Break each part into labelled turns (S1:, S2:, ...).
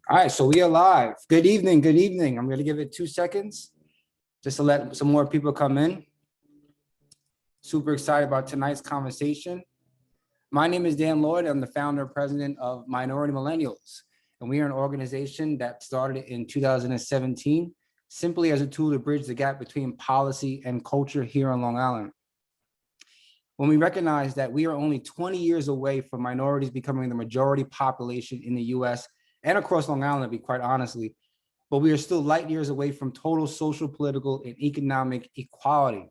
S1: All right, so we are live. Good evening, good evening. I'm gonna give it 2 seconds just to let some more people come in. Super excited about tonight's conversation. My name is Dan Lloyd. I'm the founder and president of Minority Millennials, and we are an organization that started in 2017 simply as a tool to bridge the gap between policy and culture here on Long Island. When we recognize that we are only 20 years away from minorities becoming the majority population in the US and across Long Island, to be quite honestly, but we are still light years away from total social, political, and economic equality.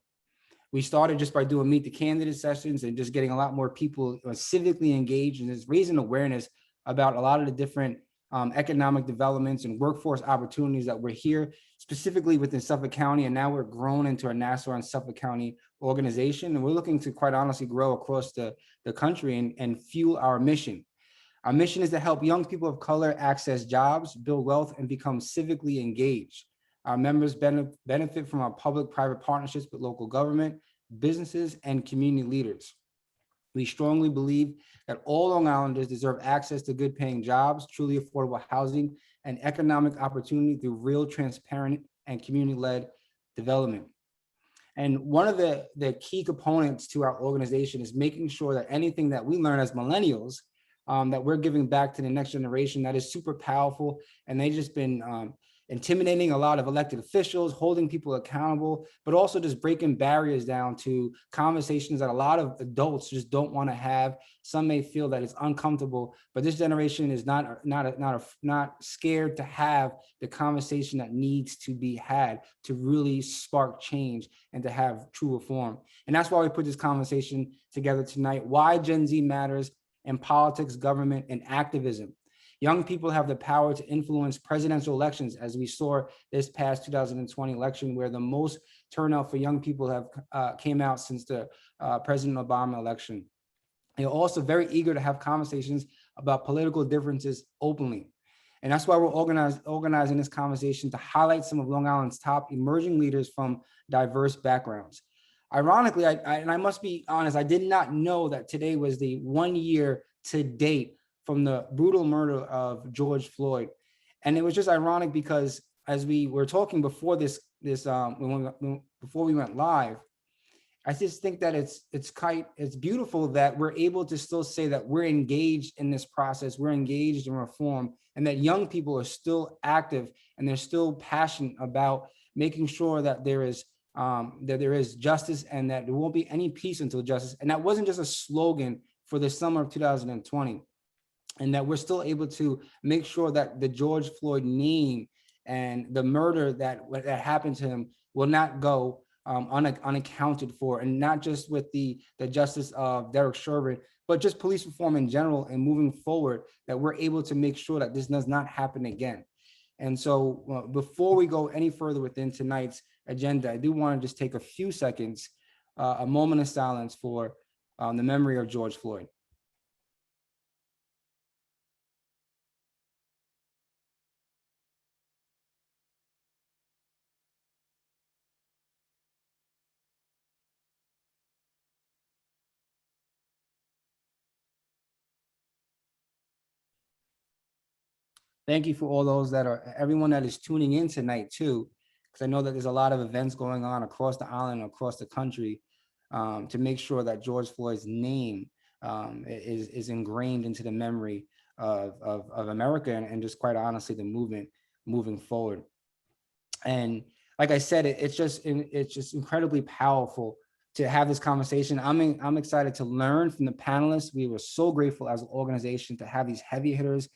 S1: We started just by doing meet the candidate sessions and just getting a lot more people civically engaged and just raising awareness about a lot of the different economic developments and workforce opportunities that we're here, specifically within Suffolk County. And now we're grown into a Nassau and Suffolk County organization. And we're looking to quite honestly grow across the country and fuel our mission. Our mission is to help young people of color access jobs, build wealth, and become civically engaged. Our members benefit from our public-private partnerships with local government, businesses, and community leaders. We strongly believe that all Long Islanders deserve access to good paying jobs, truly affordable housing, and economic opportunity through real, transparent, and community-led development. And one of the key components to our organization is making sure that anything that we learn as millennials, that we're giving back to the next generation, that is super powerful. And they've just been intimidating a lot of elected officials, holding people accountable, but also just breaking barriers down to conversations that a lot of adults just don't want to have. Some may feel that it's uncomfortable, but this generation is not scared to have the conversation that needs to be had to really spark change and to have true reform. And that's why we put this conversation together tonight. Why Gen Z matters in politics, government, and activism. Young people have the power to influence presidential elections, as we saw this past 2020 election, where the most turnout for young people have came out since the President Obama election. They're also very eager to have conversations about political differences openly. And that's why we're organizing this conversation to highlight some of Long Island's top emerging leaders from diverse backgrounds. Ironically, I must be honest, I did not know that today was the 1 year to date from the brutal murder of George Floyd. And it was just ironic because as we were talking before before we went live, I just think that it's beautiful that we're able to still say that we're engaged in this process, we're engaged in reform, and that young people are still active and they're still passionate about making sure that there is justice and that there won't be any peace until justice. And that wasn't just a slogan for the summer of 2020. And that we're still able to make sure that the George Floyd name and the murder that happened to him will not go unaccounted for, and not just with the justice of Derek Chauvin, but just police reform in general and moving forward, that we're able to make sure that this does not happen again. And so before we go any further within tonight's agenda, I do want to just take a few seconds, a moment of silence for the memory of George Floyd. Thank you for all those everyone that is tuning in tonight too, because I know that there's a lot of events going on across the island, across the country, to make sure that George Floyd's name is ingrained into the memory of America and just quite honestly the movement moving forward. And like I said, it's just incredibly powerful to have this conversation. I'm excited to learn from the panelists. We were so grateful as an organization to have these heavy hitters,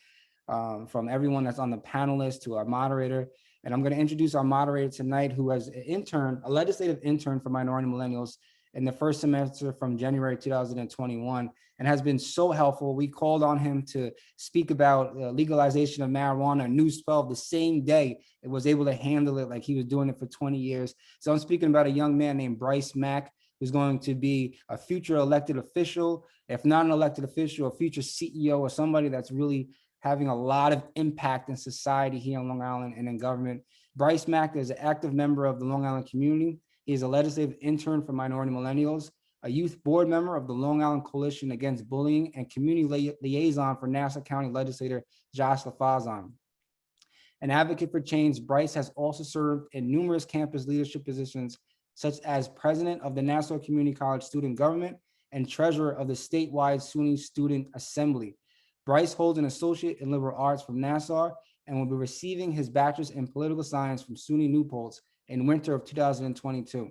S1: from everyone that's on the panelist to our moderator. And I'm going to introduce our moderator tonight, who has a legislative intern for Minority Millennials in the first semester from January 2021, and has been so helpful. We called on him to speak about legalization of marijuana, News 12, the same day. It was able to handle it like he was doing it for 20 years. So I'm speaking about a young man named Bryce Mack, who's going to be a future elected official, if not an elected official, a future CEO, or somebody that's really having a lot of impact in society here on Long Island and in government. Bryce Mack is an active member of the Long Island community. He is a legislative intern for Minority Millennials, a youth board member of the Long Island Coalition Against Bullying, and community liaison for Nassau County Legislator Josh LaFazan. An advocate for change, Bryce has also served in numerous campus leadership positions, such as president of the Nassau Community College Student Government and treasurer of the statewide SUNY Student Assembly. Bryce holds an associate in liberal arts from Nassau and will be receiving his bachelor's in political science from SUNY New Paltz in winter of 2022.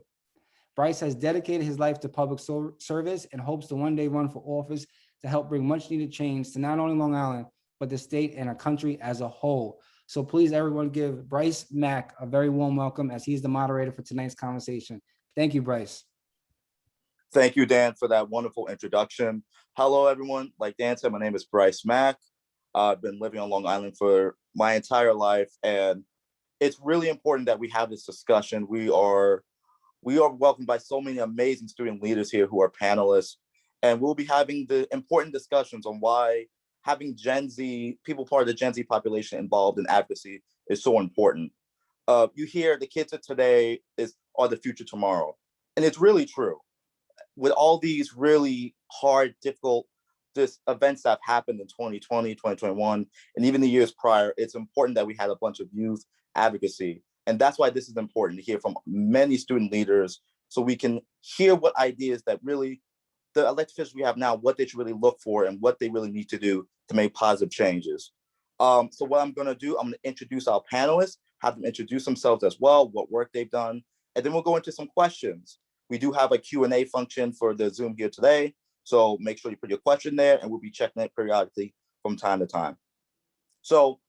S1: Bryce has dedicated his life to public service and hopes to one day run for office to help bring much needed change to not only Long Island, but the state and our country as a whole. So please, everyone, give Bryce Mack a very warm welcome as he's the moderator for tonight's conversation. Thank you, Bryce.
S2: Thank you, Dan, for that wonderful introduction. Hello, everyone. Like Dan said, my name is Bryce Mack. I've been living on Long Island for my entire life, and it's really important that we have this discussion. We are welcomed by so many amazing student leaders here who are panelists, and we'll be having the important discussions on why having Gen Z, people part of the Gen Z population involved in advocacy is so important. You hear the kids of today are the future tomorrow, and it's really true. With all these really hard, difficult events that have happened in 2020, 2021, and even the years prior, it's important that we had a bunch of youth advocacy. And that's why this is important to hear from many student leaders so we can hear what ideas that really the elected officials we have now, what they should really look for and what they really need to do to make positive changes. So what I'm going to do, I'm going to introduce our panelists, have them introduce themselves as well, what work they've done, and then we'll go into some questions. We do have a Q&A function for the Zoom here today, so make sure you put your question there, and we'll be checking it periodically from time to time. So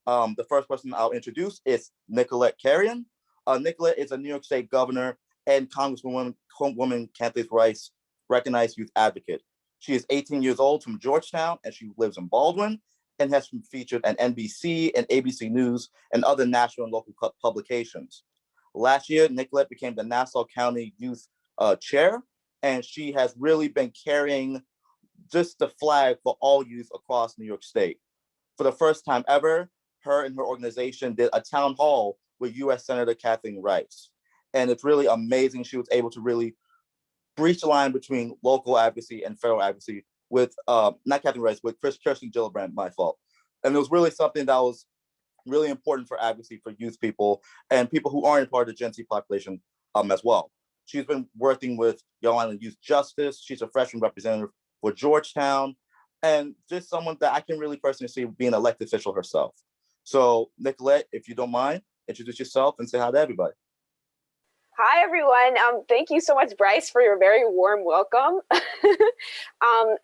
S2: the first person I'll introduce is Nicolette Carrion. Nicolette is a New York State governor and Congresswoman Candace Rice recognized youth advocate. She is 18 years old from Georgetown, and she lives in Baldwin and has been featured at NBC and ABC News and other national and local publications. Last year, Nicolette became the Nassau County Youth Chair, and she has really been carrying just the flag for all youth across New York State. For the first time ever, her and her organization did a town hall with U.S. Senator Kathleen Rice. And it's really amazing she was able to really breach the line between local advocacy and federal advocacy with, not Kathleen Rice, with Kirsten Gillibrand, my fault. And it was really something that was really important for advocacy for youth people and people who aren't part of the Gen Z population as well. She's been working with Young Island Youth Justice. She's a freshman representative for Georgetown, and just someone that I can really personally see being an elected official herself. So Nicolette, if you don't mind, introduce yourself and say hi to everybody.
S3: Hi, everyone. Thank you so much, Bryce, for your very warm welcome.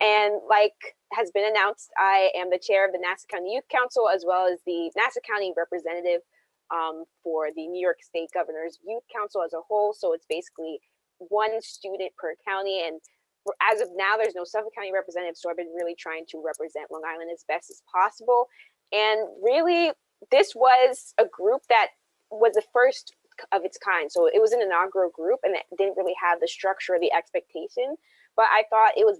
S3: And like has been announced, I am the chair of the Nassau County Youth Council, as well as the Nassau County representative for the New York State Governor's Youth Council as a whole. So it's basically one student per county. And as of now, there's no Suffolk County representative. So I've been really trying to represent Long Island as best as possible. And really, this was a group that was the first of its kind. So it was an inaugural group and it didn't really have the structure or the expectation, but I thought it was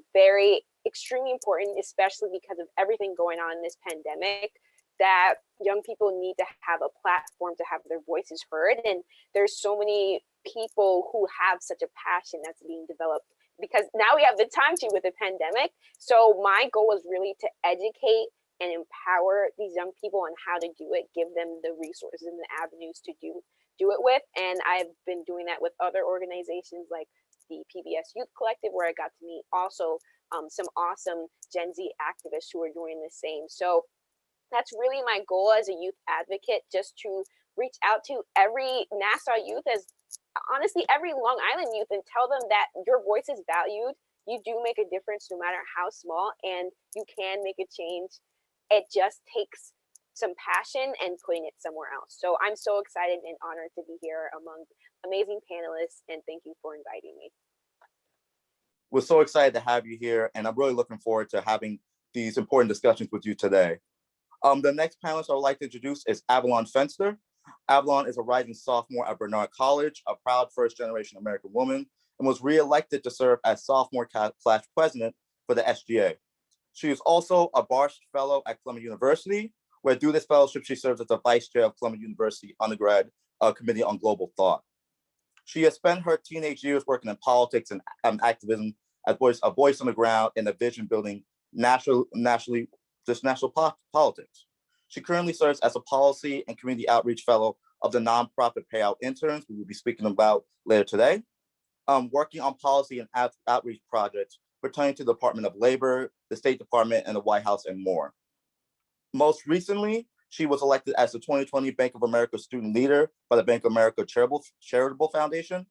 S3: extremely important, especially because of everything going on in this pandemic, that young people need to have a platform to have their voices heard. And there's so many people who have such a passion that's being developed because now we have the time to with the pandemic. So my goal was really to educate and empower these young people on how to do it, give them the resources and the avenues to do it with. And I've been doing that with other organizations like the PBS Youth Collective, where I got to meet also some awesome Gen Z activists who are doing the same. So that's really my goal as a youth advocate, just to reach out to every Nassau youth, as honestly every Long Island youth, and tell them that your voice is valued. You do make a difference no matter how small, and you can make a change. It just takes some passion and putting it somewhere else. So I'm so excited and honored to be here among amazing panelists, and thank you for inviting me.
S2: We're so excited to have you here, and I'm really looking forward to having these important discussions with you today. The next panelist I would like to introduce is Avalon Fenster. Avalon is a rising sophomore at Bernard College, a proud first-generation American woman, and was re-elected to serve as sophomore class president for the SGA. She is also a Barsh Fellow at Columbia University, where through this fellowship, she serves as the vice chair of Columbia University undergrad Committee on Global Thought. She has spent her teenage years working in politics and activism as a voice on the ground and a vision building national politics. She currently serves as a policy and community outreach fellow of the nonprofit Payout Interns, we will be speaking about later today, working on policy and outreach projects pertaining to the Department of Labor, the State Department, and the White House, and more. Most recently, she was elected as the 2020 Bank of America Student Leader by the Bank of America Charitable Foundation.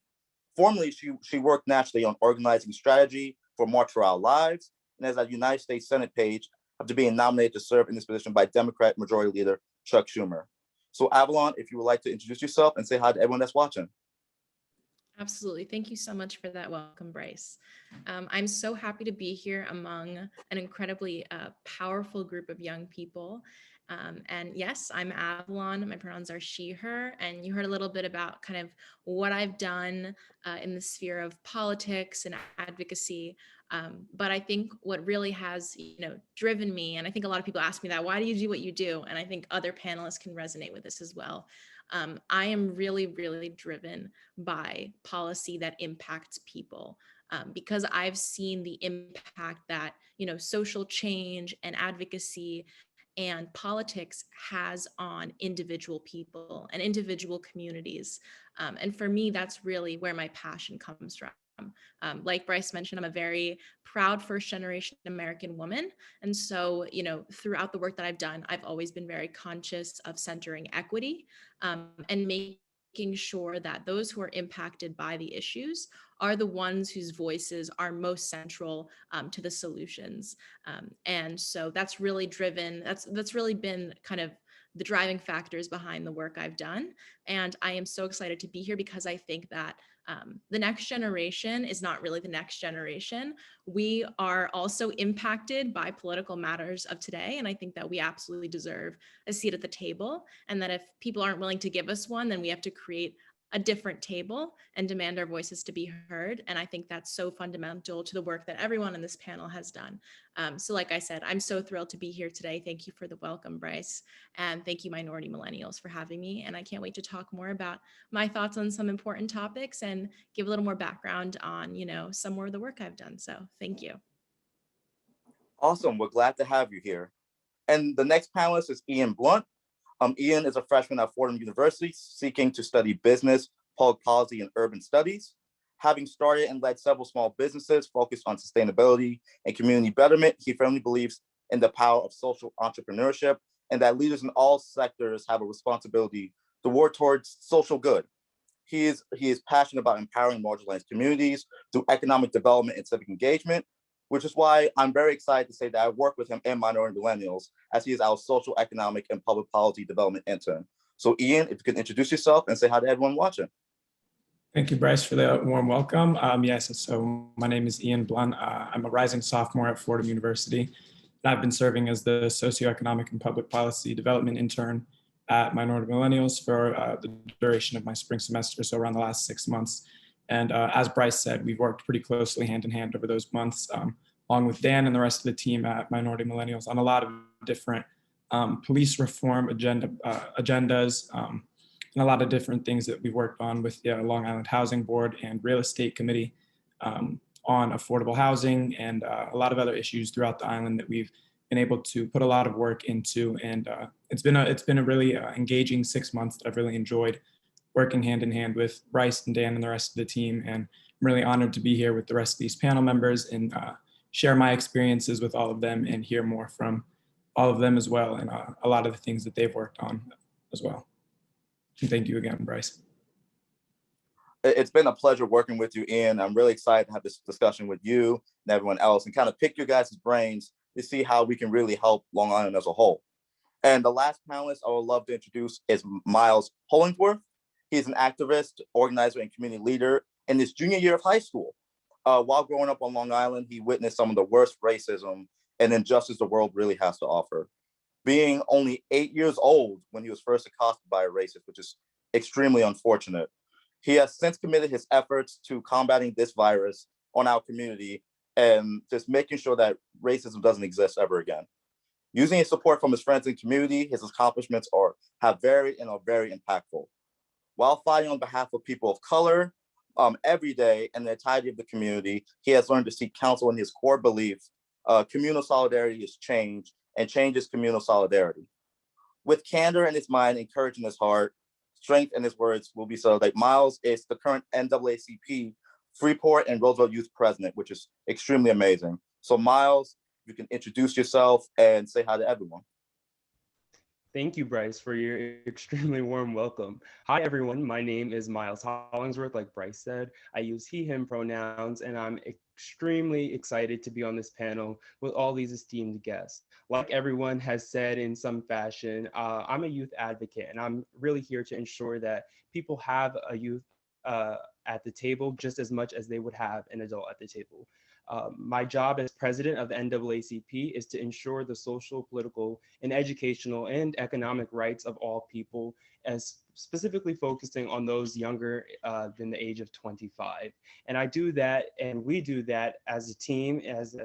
S2: Formerly, she worked nationally on organizing strategy for March for Our Lives, and as a United States Senate page after being nominated to serve in this position by Democrat Majority Leader Chuck Schumer. So Avalon, if you would like to introduce yourself and say hi to everyone that's watching.
S4: Absolutely. Thank you so much for that welcome, Bryce. I'm so happy to be here among an incredibly powerful group of young people. And yes, I'm Avalon. My pronouns are she, her. And you heard a little bit about kind of what I've done in the sphere of politics and advocacy. But I think what really has, driven me, and I think a lot of people ask me that, why do you do what you do? And I think other panelists can resonate with this as well. I am really, really driven by policy that impacts people because I've seen the impact that, social change and advocacy and politics has on individual people and individual communities. And for me, that's really where my passion comes from. Like Bryce mentioned, I'm a very proud first generation American woman. And so, throughout the work that I've done, I've always been very conscious of centering equity and making sure that those who are impacted by the issues are the ones whose voices are most central to the solutions. And so that's really driven, that's really been kind of the driving factors behind the work I've done. And I am so excited to be here because I think that the next generation is not really the next generation. We are also impacted by political matters of today. And I think that we absolutely deserve a seat at the table. And that if people aren't willing to give us one, then we have to create a different table and demand our voices to be heard. And I think that's so fundamental to the work that everyone in this panel has done. So like I said, I'm so thrilled to be here today. Thank you for the welcome, Bryce. And thank you, Minority Millennials, for having me. And I can't wait to talk more about my thoughts on some important topics and give a little more background on, some more of the work I've done. So thank you.
S2: Awesome, we're glad to have you here. And the next panelist is Ian Blunt. Ian is a freshman at Fordham University seeking to study business, public policy, and urban studies. Having started and led several small businesses focused on sustainability and community betterment, he firmly believes in the power of social entrepreneurship and that leaders in all sectors have a responsibility to work towards social good. He is passionate about empowering marginalized communities through economic development and civic engagement, which is why I'm very excited to say that I work with him and Minority Millennials as he is our social, economic, and public policy development intern. So Ian, if you could introduce yourself and say hi to everyone watching.
S5: Thank you, Bryce, for the warm welcome. Yes, so my name is Ian Blunt. I'm a rising sophomore at Fordham University. And I've been serving as the socioeconomic and public policy development intern at Minority Millennials for the duration of my spring semester, so around the last 6 months. And as Bryce said, we've worked pretty closely hand in hand over those months, along with Dan and the rest of the team at Minority Millennials on a lot of different police reform agendas, and a lot of different things that we've worked on with the Long Island Housing Board and Real Estate Committee on affordable housing and a lot of other issues throughout the island that we've been able to put a lot of work into. And it's been a really engaging 6 months that I've really enjoyed working hand in hand with Bryce and Dan and the rest of the team. And I'm really honored to be here with the rest of these panel members and share my experiences with all of them and hear more from all of them as well, and a lot of the things that they've worked on as well. And thank you again, Bryce.
S2: It's been a pleasure working with you, Ian. I'm really excited to have this discussion with you and everyone else and kind of pick your guys' brains to see how we can really help Long Island as a whole. And the last panelist I would love to introduce is Miles Hollingsworth. He's an activist, organizer, and community leader in his junior year of high school. While growing up on Long Island, he witnessed some of the worst racism and injustice the world really has to offer. Being only 8 years old when he was first accosted by a racist, which is extremely unfortunate. He has since committed his efforts to combating this virus on our community and just making sure that racism doesn't exist ever again. Using his support from his friends and community, his accomplishments are very impactful. While fighting on behalf of people of color every day and the entirety of the community, he has learned to seek counsel in his core belief. Communal solidarity is change, and change is communal solidarity. With candor in his mind, encourage in his heart, strength in his words will be so. Like Miles is the current NAACP Freeport and Roosevelt Youth President, which is extremely amazing. So Miles, you can introduce yourself and say hi to everyone.
S6: Thank you, Bryce, for your extremely warm welcome. Hi, everyone. My name is Miles Hollingsworth. Like Bryce said, I use he, him pronouns, and I'm extremely excited to be on this panel with all these esteemed guests. Like everyone has said in some fashion, I'm a youth advocate, and I'm really here to ensure that people have a youth at the table just as much as they would have an adult at the table. My job as president of the NAACP is to ensure the social, political, and educational and economic rights of all people, as specifically focusing on those younger than the age of 25. And I do that, and we do that as a team, as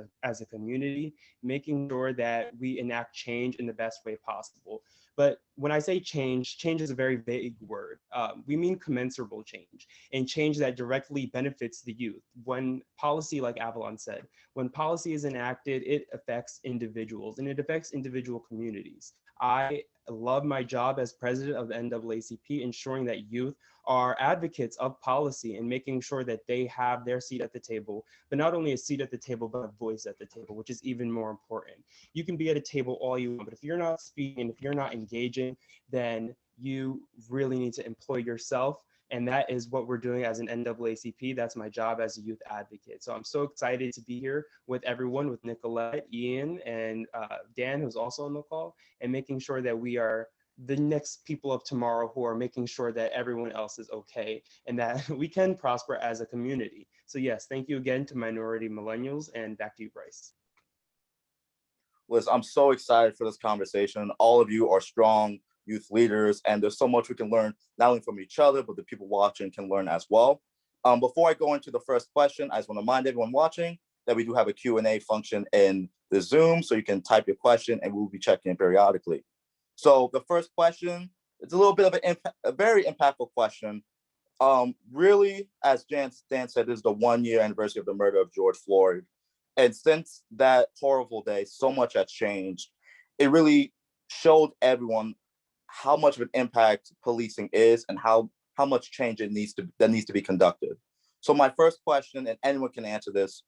S6: a community, making sure that we enact change in the best way possible. But when I say change, change is a very vague word. We mean commensurable change, and change that directly benefits the youth. When policy, like Avalon said, when policy is enacted, it affects individuals, and it affects individual communities. I love my job as president of the NAACP, ensuring that youth are advocates of policy and making sure that they have their seat at the table, but not only a seat at the table, but a voice at the table, which is even more important. You can be at a table all you want, but if you're not speaking, if you're not engaging, then you really need to employ yourself. And that is what we're doing as an NAACP. That's my job as a youth advocate. So I'm so excited to be here with everyone, with Nicolette, Ian, and Dan, who's also on the call, and making sure that we are the next people of tomorrow who are making sure that everyone else is okay and that we can prosper as a community. So yes, thank you again to Minority Millennials, and back to you, Bryce.
S2: Liz, I'm so excited for this conversation. All of you are strong youth leaders, and there's so much we can learn, not only from each other, but the people watching can learn as well. Before I go into the first question, I just want to remind everyone watching that we do have a Q&A function in the Zoom, so you can type your question and we'll be checking in periodically. So the first question, it's a little bit of a very impactful question. Really, as Dan said, this is the 1-year anniversary of the murder of George Floyd. And since that horrible day, so much has changed. It really showed everyone how much of an impact policing is and how much change that needs to be conducted. So my first question, and anyone can answer this,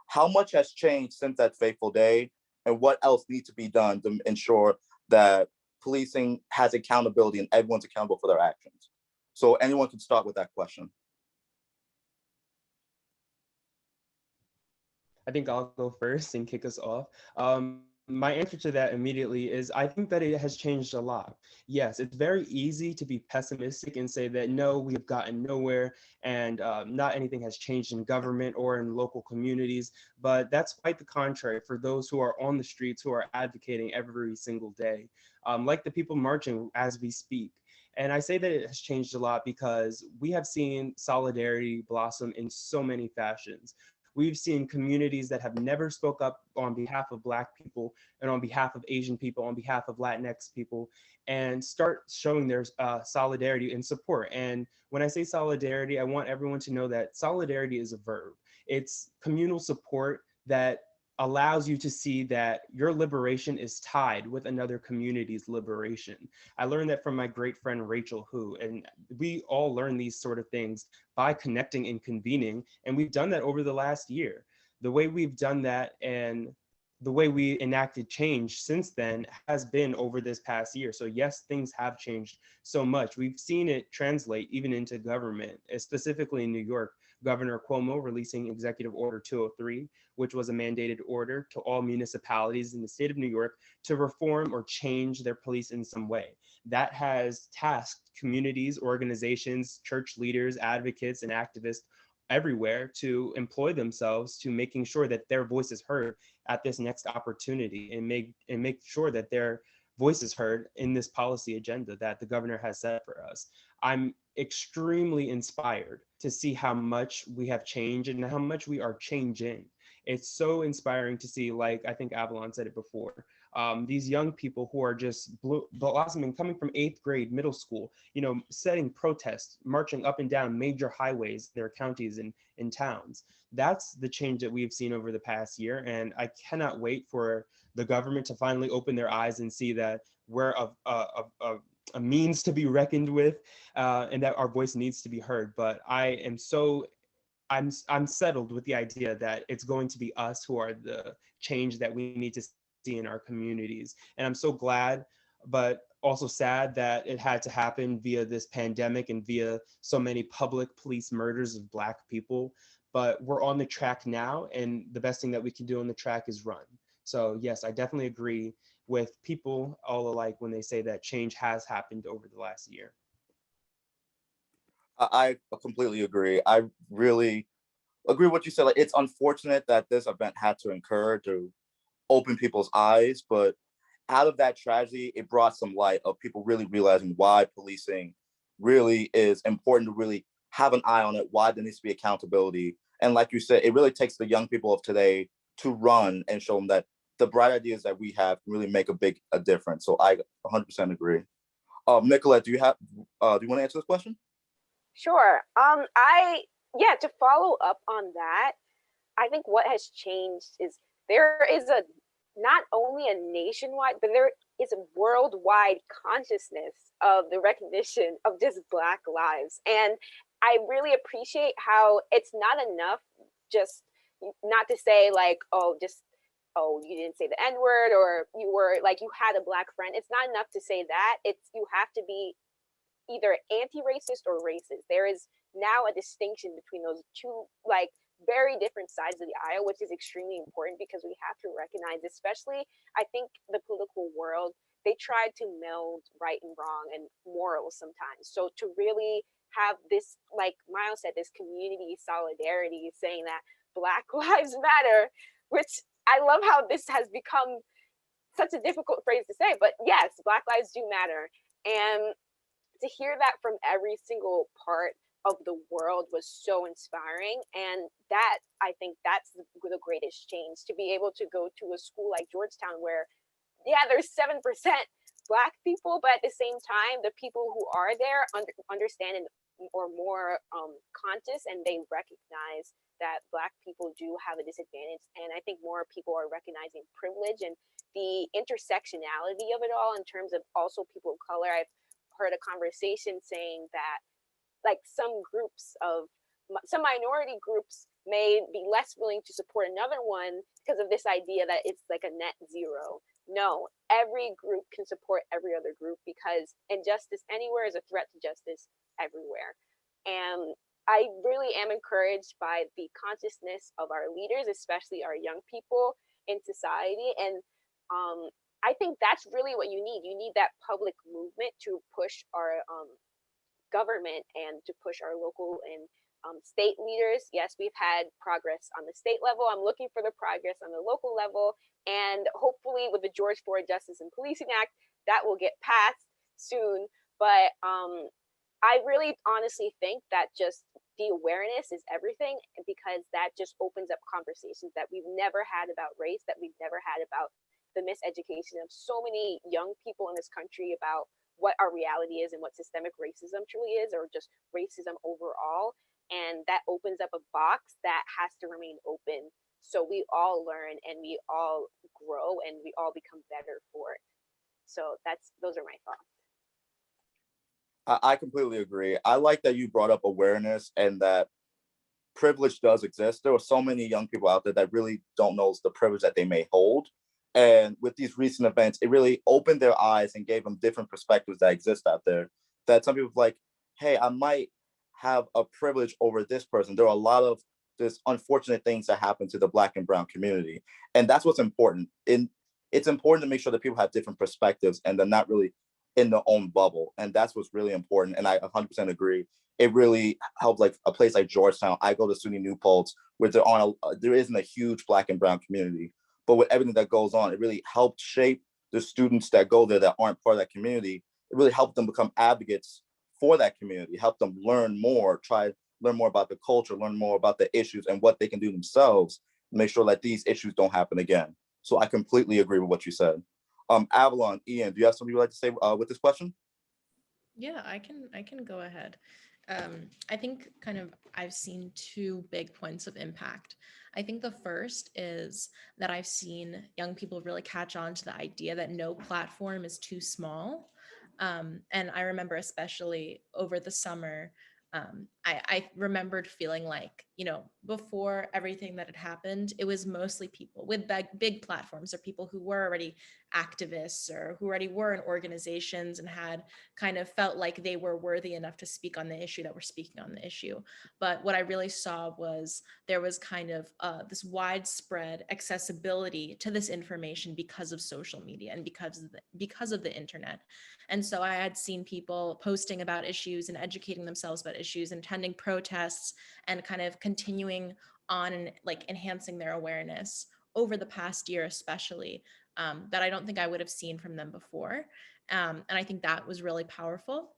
S2: how much has changed since that fateful day, and what else needs to be done to ensure that policing has accountability and everyone's accountable for their actions? So anyone can start with that question.
S6: I think I'll go first and kick us off. My answer to that immediately is I think that it has changed a lot. Yes, it's very easy to be pessimistic and say that no, we have gotten nowhere and not anything has changed in government or in local communities, but that's quite the contrary for those who are on the streets, who are advocating every single day, like the people marching as we speak. And I say that it has changed a lot because we have seen solidarity blossom in so many fashions. We've seen communities that have never spoke up on behalf of Black people and on behalf of Asian people, on behalf of Latinx people, and start showing their solidarity and support. And when I say solidarity, I want everyone to know that solidarity is a verb. It's communal support that allows you to see that your liberation is tied with another community's liberation. I learned that from my great friend Rachel Hu, and we all learn these sort of things by connecting and convening, and we've done that over the last year. The way we've done that and the way we enacted change since then has been over this past year. So yes, things have changed so much. We've seen it translate even into government, specifically in New York. Governor Cuomo releasing Executive Order 203, which was a mandated order to all municipalities in the state of New York to reform or change their police in some way. That has tasked communities, organizations, church leaders, advocates, and activists everywhere to employ themselves to making sure that their voice is heard at this next opportunity and make sure that their voice is heard in this policy agenda that the governor has set for us. I'm extremely inspired to see how much we have changed and how much we are changing. It's so inspiring to see, like I think Avalon said it before, these young people who are just blossoming, coming from 8th grade, middle school, setting protests, marching up and down major highways, their counties and towns. That's the change that we've seen over the past year. And I cannot wait for the government to finally open their eyes and see that we're a means to be reckoned with, and that our voice needs to be heard. But I'm settled with the idea that it's going to be us who are the change that we need to see in our communities. And I'm so glad, but also sad that it had to happen via this pandemic and via so many public police murders of Black people. But we're on the track now, and the best thing that we can do on the track is run. So yes, I definitely agree with people all alike when they say that change has happened over the last year.
S2: I completely agree. I really agree with what you said. Like, it's unfortunate that this event had to occur to open people's eyes, but out of that tragedy, it brought some light of people really realizing why policing really is important, to really have an eye on it, why there needs to be accountability. And like you said, it really takes the young people of today to run and show them that the bright ideas that we have can really make a difference. So I 100% agree. Nicolette, do you want to answer this question?
S3: Sure. To follow up on that, I think what has changed is there is not only a nationwide, but there is a worldwide consciousness of the recognition of just Black lives. And I really appreciate how it's not enough just not to say like, oh, you didn't say the N-word, or you were like, you had a Black friend. It's not enough to say that. You have to be either anti-racist or racist. There is now a distinction between those two, like, very different sides of the aisle, which is extremely important because we have to recognize, especially, I think the political world, they tried to meld right and wrong and morals sometimes. So to really have this, like Miles said, this community solidarity saying that Black lives matter, which I love how this has become such a difficult phrase to say, but yes, Black lives do matter. And to hear that from every single part of the world was so inspiring. And that, I think that's the greatest change, to be able to go to a school like Georgetown where, yeah, there's 7% Black people, but at the same time, the people who are there understand and or more conscious, and they recognize that Black people do have a disadvantage. And I think more people are recognizing privilege and the intersectionality of it all in terms of also people of color. I've heard a conversation saying that like some minority groups may be less willing to support another one because of this idea that it's like a net zero. No, every group can support every other group because injustice anywhere is a threat to justice everywhere. And I really am encouraged by the consciousness of our leaders, especially our young people in society. And I think that's really what you need. You need that public movement to push our government and to push our local and state leaders. Yes, we've had progress on the state level. I'm looking for the progress on the local level. And hopefully with the George Floyd Justice and Policing Act, that will get passed soon. But I really honestly think that just the awareness is everything, because that just opens up conversations that we've never had about race, that we've never had about the miseducation of so many young people in this country about what our reality is and what systemic racism truly is, or just racism overall. And that opens up a box that has to remain open so we all learn and we all grow and we all become better for it. So those are my thoughts.
S2: I completely agree. I like that you brought up awareness and that privilege does exist. There are so many young people out there that really don't know the privilege that they may hold. And with these recent events, it really opened their eyes and gave them different perspectives that exist out there. That some people like, hey, I might have a privilege over this person. There are a lot of this unfortunate things that happen to the Black and brown community. And that's what's important. It's important to make sure that people have different perspectives and they're not really in their own bubble. And that's what's really important. And I 100% agree. It really helped, like a place like Georgetown. I go to SUNY New Paltz, where there isn't a huge Black and brown community. But with everything that goes on, it really helped shape the students that go there that aren't part of that community. It really helped them become advocates for that community, help them learn more, try to learn more about the culture, learn more about the issues and what they can do themselves to make sure that these issues don't happen again. So I completely agree with what you said. Avalon, Ian, do you have something you'd like to say with this question?
S4: Yeah, I can go ahead. I think kind of I've seen two big points of impact. I think the first is that I've seen young people really catch on to the idea that no platform is too small. And I remember especially over the summer, I remembered feeling like, before everything that had happened, it was mostly people with big platforms or people who were already activists or who already were in organizations and had kind of felt like they were worthy enough to speak on the issue that we're speaking on the issue. But what I really saw was there was kind of this widespread accessibility to this information because of social media and because of the internet. And so I had seen people posting about issues and educating themselves about issues and attending protests and kind of continuing on and like enhancing their awareness over the past year, especially that I don't think I would have seen from them before. And I think that was really powerful.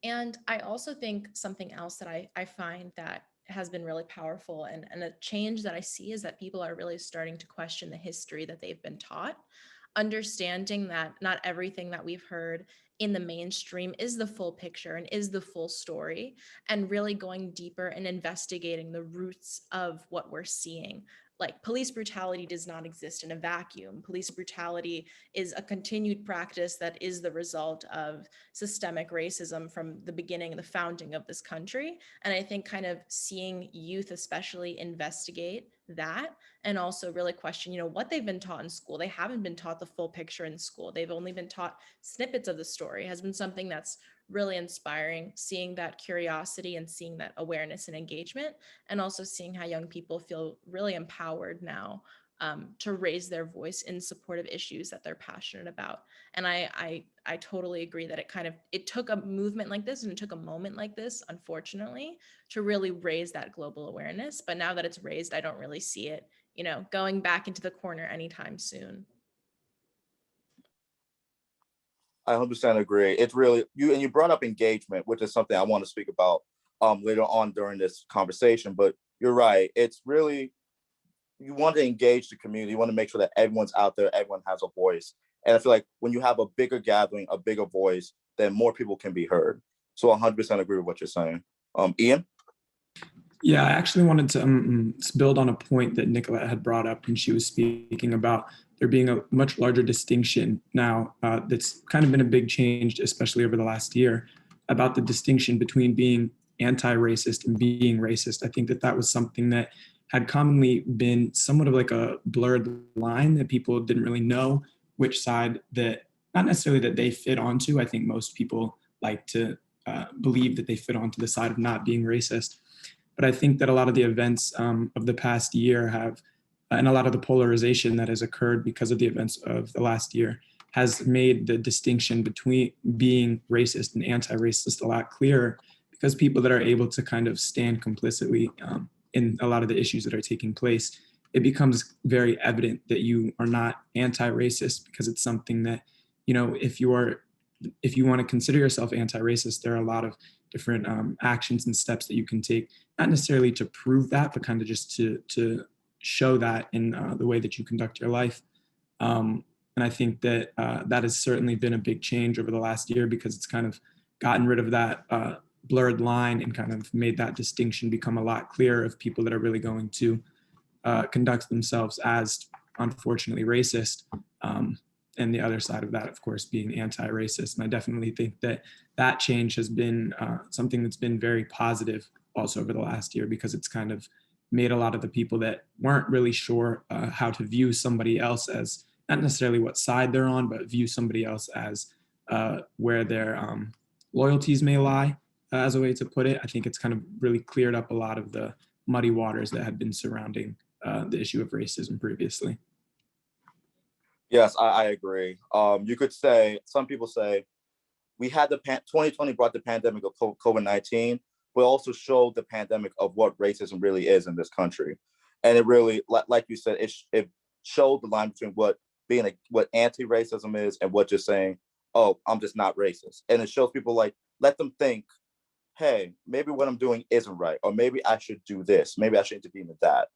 S4: And I also think something else that I find that has been really powerful and a change that I see is that people are really starting to question the history that they've been taught, understanding that not everything that we've heard in the mainstream is the full picture and is the full story, and really going deeper and investigating the roots of what we're seeing. Like police brutality does not exist in a vacuum. Police brutality is a continued practice that is the result of systemic racism from the beginning, the founding of this country. And I think kind of seeing youth especially investigate that and also really question, what they've been taught in school. They haven't been taught the full picture in school. They've only been taught snippets of the story has been something that's really inspiring, seeing that curiosity and seeing that awareness and engagement, and also seeing how young people feel really empowered now to raise their voice in support of issues that they're passionate about. And I totally agree that it took a movement like this and it took a moment like this, unfortunately, to really raise that global awareness. But now that it's raised, I don't really see it, going back into the corner anytime soon.
S2: I 100% agree. It's really you brought up engagement, which is something I want to speak about later on during this conversation. But you're right. It's really, you want to engage the community. You want to make sure that everyone's out there, everyone has a voice. And I feel like when you have a bigger gathering, a bigger voice, then more people can be heard. So 100% agree with what you're saying. Ian?
S5: Yeah, I actually wanted to build on a point that Nicolette had brought up when she was speaking about there being a much larger distinction now that's kind of been a big change, especially over the last year, about the distinction between being anti-racist and being racist. I think that was something that had commonly been somewhat of like a blurred line that people didn't really know which side that, not necessarily that they fit onto. I think most people like to believe that they fit onto the side of not being racist. But I think that a lot of the events of the past year have, and a lot of the polarization that has occurred because of the events of the last year has made the distinction between being racist and anti-racist a lot clearer, because people that are able to kind of stand complicitly in a lot of the issues that are taking place, it becomes very evident that you are not anti-racist, because it's something that, if you want to consider yourself anti-racist, there are a lot of different actions and steps that you can take, not necessarily to prove that, but kind of just to show that in the way that you conduct your life. And I think that that has certainly been a big change over the last year, because it's kind of gotten rid of that blurred line and kind of made that distinction become a lot clearer of people that are really going to conduct themselves as, unfortunately, racist. And the other side of that, of course, being anti-racist. And I definitely think that that change has been something that's been very positive also over the last year, because it's kind of made a lot of the people that weren't really sure how to view somebody else as, not necessarily what side they're on, but view somebody else as where their loyalties may lie, as a way to put it. I think it's kind of really cleared up a lot of the muddy waters that had been surrounding the issue of racism previously.
S2: Yes, I agree. You could say, some people say, we had 2020 brought the pandemic of COVID-19, but also showed the pandemic of what racism really is in this country. And it really, like you said, it showed the line between what anti-racism is and what just saying, oh, I'm just not racist. And it shows people, like, let them think, hey, maybe what I'm doing isn't right, or maybe I should do this, maybe I should intervene with that.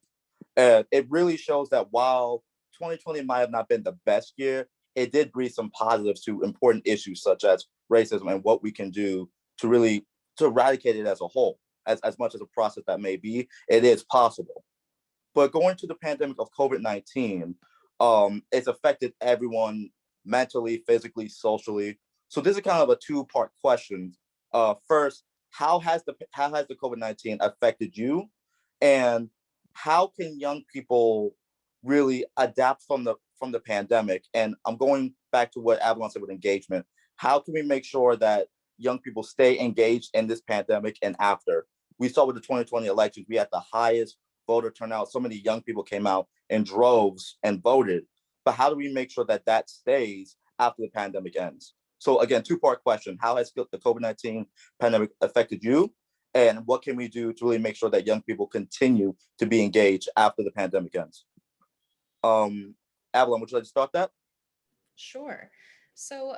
S2: And it really shows that while 2020 might have not been the best year, it did breathe some positives to important issues such as racism and what we can do to really to eradicate it as a whole. As much as a process that may be, it is possible. But going to the pandemic of COVID-19, it's affected everyone mentally, physically, socially. So this is kind of a two-part question. First, how has the COVID-19 affected you, and how can young people really adapt from the pandemic? And I'm going back to what Avalon said with engagement. How can we make sure that young people stay engaged in this pandemic and after? We saw with the 2020 elections, we had the highest voter turnout. So many young people came out in droves and voted. But how do we make sure that that stays after the pandemic ends? So again, two-part question. How has the COVID-19 pandemic affected you? And what can we do to really make sure that young people continue to be engaged after the pandemic ends? Avalon, would you like to start that?
S4: Sure. So,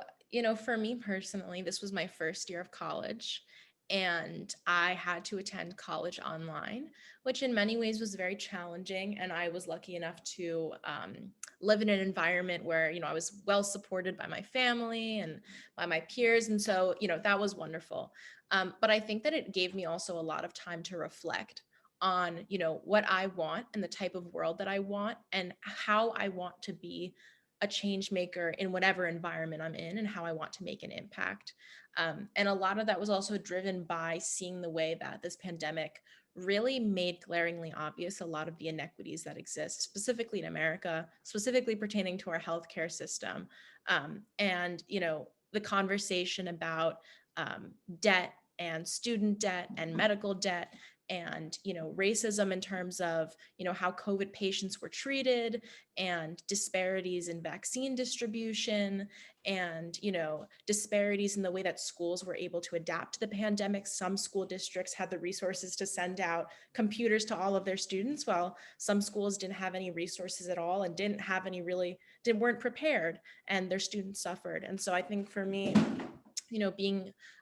S4: for me personally, this was my first year of college, and I had to attend college online, which in many ways was very challenging. And I was lucky enough to live in an environment where, I was well supported by my family and by my peers. And so, that was wonderful. But I think that it gave me also a lot of time to reflect on, what I want and the type of world that I want and how I want to be a change maker in whatever environment I'm in and how I want to make an impact. And a lot of that was also driven by seeing the way that this pandemic really made glaringly obvious a lot of the inequities that exist, specifically in America, specifically pertaining to our healthcare system. And, the conversation about debt and student debt and medical debt and racism in terms of how COVID patients were treated and disparities in vaccine distribution and disparities in the way that schools were able to adapt to the pandemic. Some school districts had the resources to send out computers to all of their students, while some schools didn't have any resources at all and weren't prepared, and their students suffered. And so I think for me,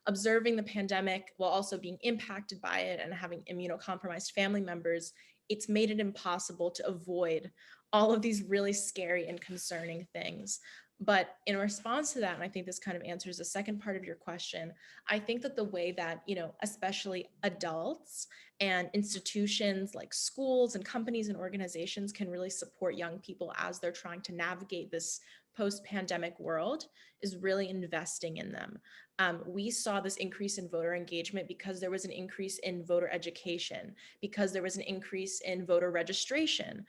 S4: observing the pandemic while also being impacted by it and having immunocompromised family members, it's made it impossible to avoid all of these really scary and concerning things. But in response to that, and I think this kind of answers the second part of your question, I think that the way that, especially adults and institutions like schools and companies and organizations can really support young people as they're trying to navigate this post-pandemic world is really investing in them. We saw this increase in voter engagement because there was an increase in voter education, because there was an increase in voter registration.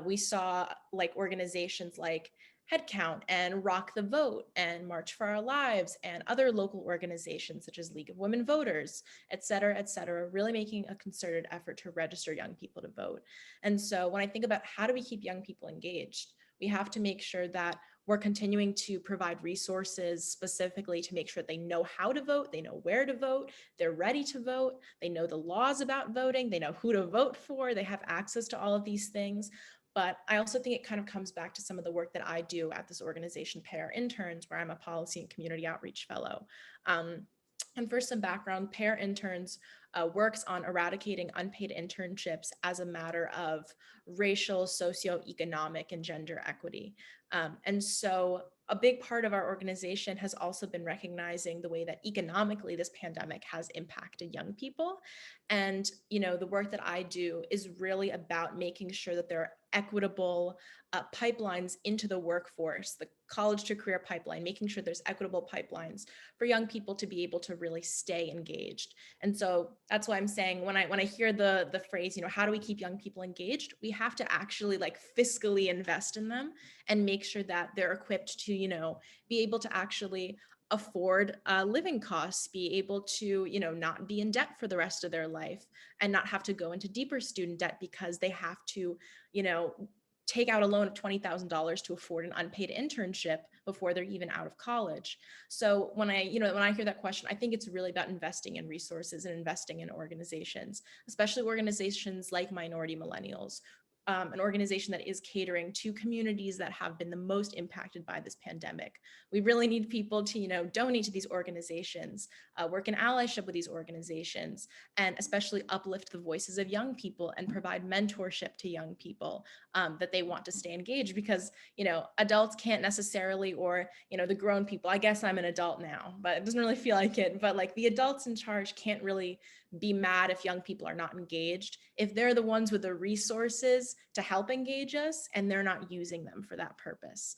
S4: We saw organizations like Headcount and Rock the Vote and March for Our Lives and other local organizations such as League of Women Voters, et cetera, really making a concerted effort to register young people to vote. And so when I think about how do we keep young people engaged, we have to make sure that we're continuing to provide resources specifically to make sure they know how to vote, they know where to vote, they're ready to vote, they know the laws about voting, they know who to vote for, they have access to all of these things. But I also think it kind of comes back to some of the work that I do at this organization, Pair Interns, where I'm a policy and community outreach fellow. And for some background, Pair Interns works on eradicating unpaid internships as a matter of racial, socioeconomic, and gender equity. And so a big part of our organization has also been recognizing the way that economically this pandemic has impacted young people. And, the work that I do is really about making sure that there are equitable pipelines into the workforce, the college to career pipeline, making sure there's equitable pipelines for young people to be able to really stay engaged. And so that's why I'm saying when I hear the phrase, how do we keep young people engaged? We have to actually fiscally invest in them and make sure that they're equipped to, be able to actually afford living costs, be able to, not be in debt for the rest of their life and not have to go into deeper student debt because they have to, take out a loan of $20,000 to afford an unpaid internship before they're even out of college. So when I hear that question, I think it's really about investing in resources and investing in organizations, especially organizations like Minority Millennials, an organization that is catering to communities that have been the most impacted by this pandemic. We really need people to, donate to these organizations, work in allyship with these organizations, and especially uplift the voices of young people and provide mentorship to young people that they want to stay engaged, because, adults can't necessarily, or, the grown people, I guess I'm an adult now, but it doesn't really feel like it, but like the adults in charge can't really be mad if young people are not engaged, if they're the ones with the resources to help engage us and they're not using them for that purpose.